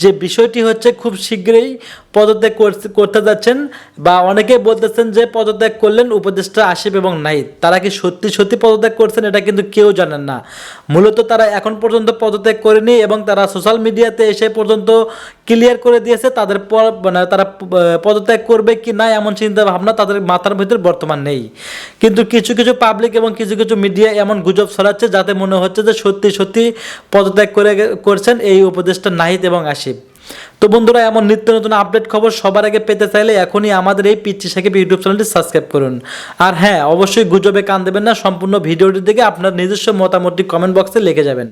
যে বিষয়টি হচ্ছে খুব শীঘ্রই পদত্যাগ করতে যাচ্ছেন, বা অনেকেই বলতেছেন যে পদত্যাগ করলেন উপদেষ্টা আসিফ এবং নাহিদ। তারা কি সত্যি সত্যি পদত্যাগ করছেন এটা কিন্তু কেউ জানেন না। মূলত তারা এখন পর্যন্ত পদত্যাগ করেনি এবং তারা সোশ্যাল মিডিয়াতে এসে পর্যন্ত ক্লিয়ার করে দিয়েছে তাদের তারা পদত্যাগ করবে কি না এমন চিন্তা ভাবনা তাদের মাথার ভিতর বর্তমান নেই। কিন্তু কিছু কিছু পাবলিক এবং কিছু কিছু মিডিয়া এমন গুজব ছড়াচ্ছে যাতে মনে হচ্ছে যে সত্যি সত্যি পদত্যাগ করছেন এই উপদেষ্টা নাহিদ এবং আসিফ। তো বন্ধুরা, এমন নিত্য নতুন আপডেট খবর সবার আগে পেতে চাইলে এখনই আমাদের এই পিচ্চি সাকিব ইউটিউব চ্যানেলটি সাবস্ক্রাইব করুন। আর হ্যাঁ, অবশ্যই গুজবে কান দেবেন না, সম্পূর্ণ ভিডিওটি দেখে আপনার নিজস্ব মতামতটি কমেন্ট বক্সে লিখে যাবেন।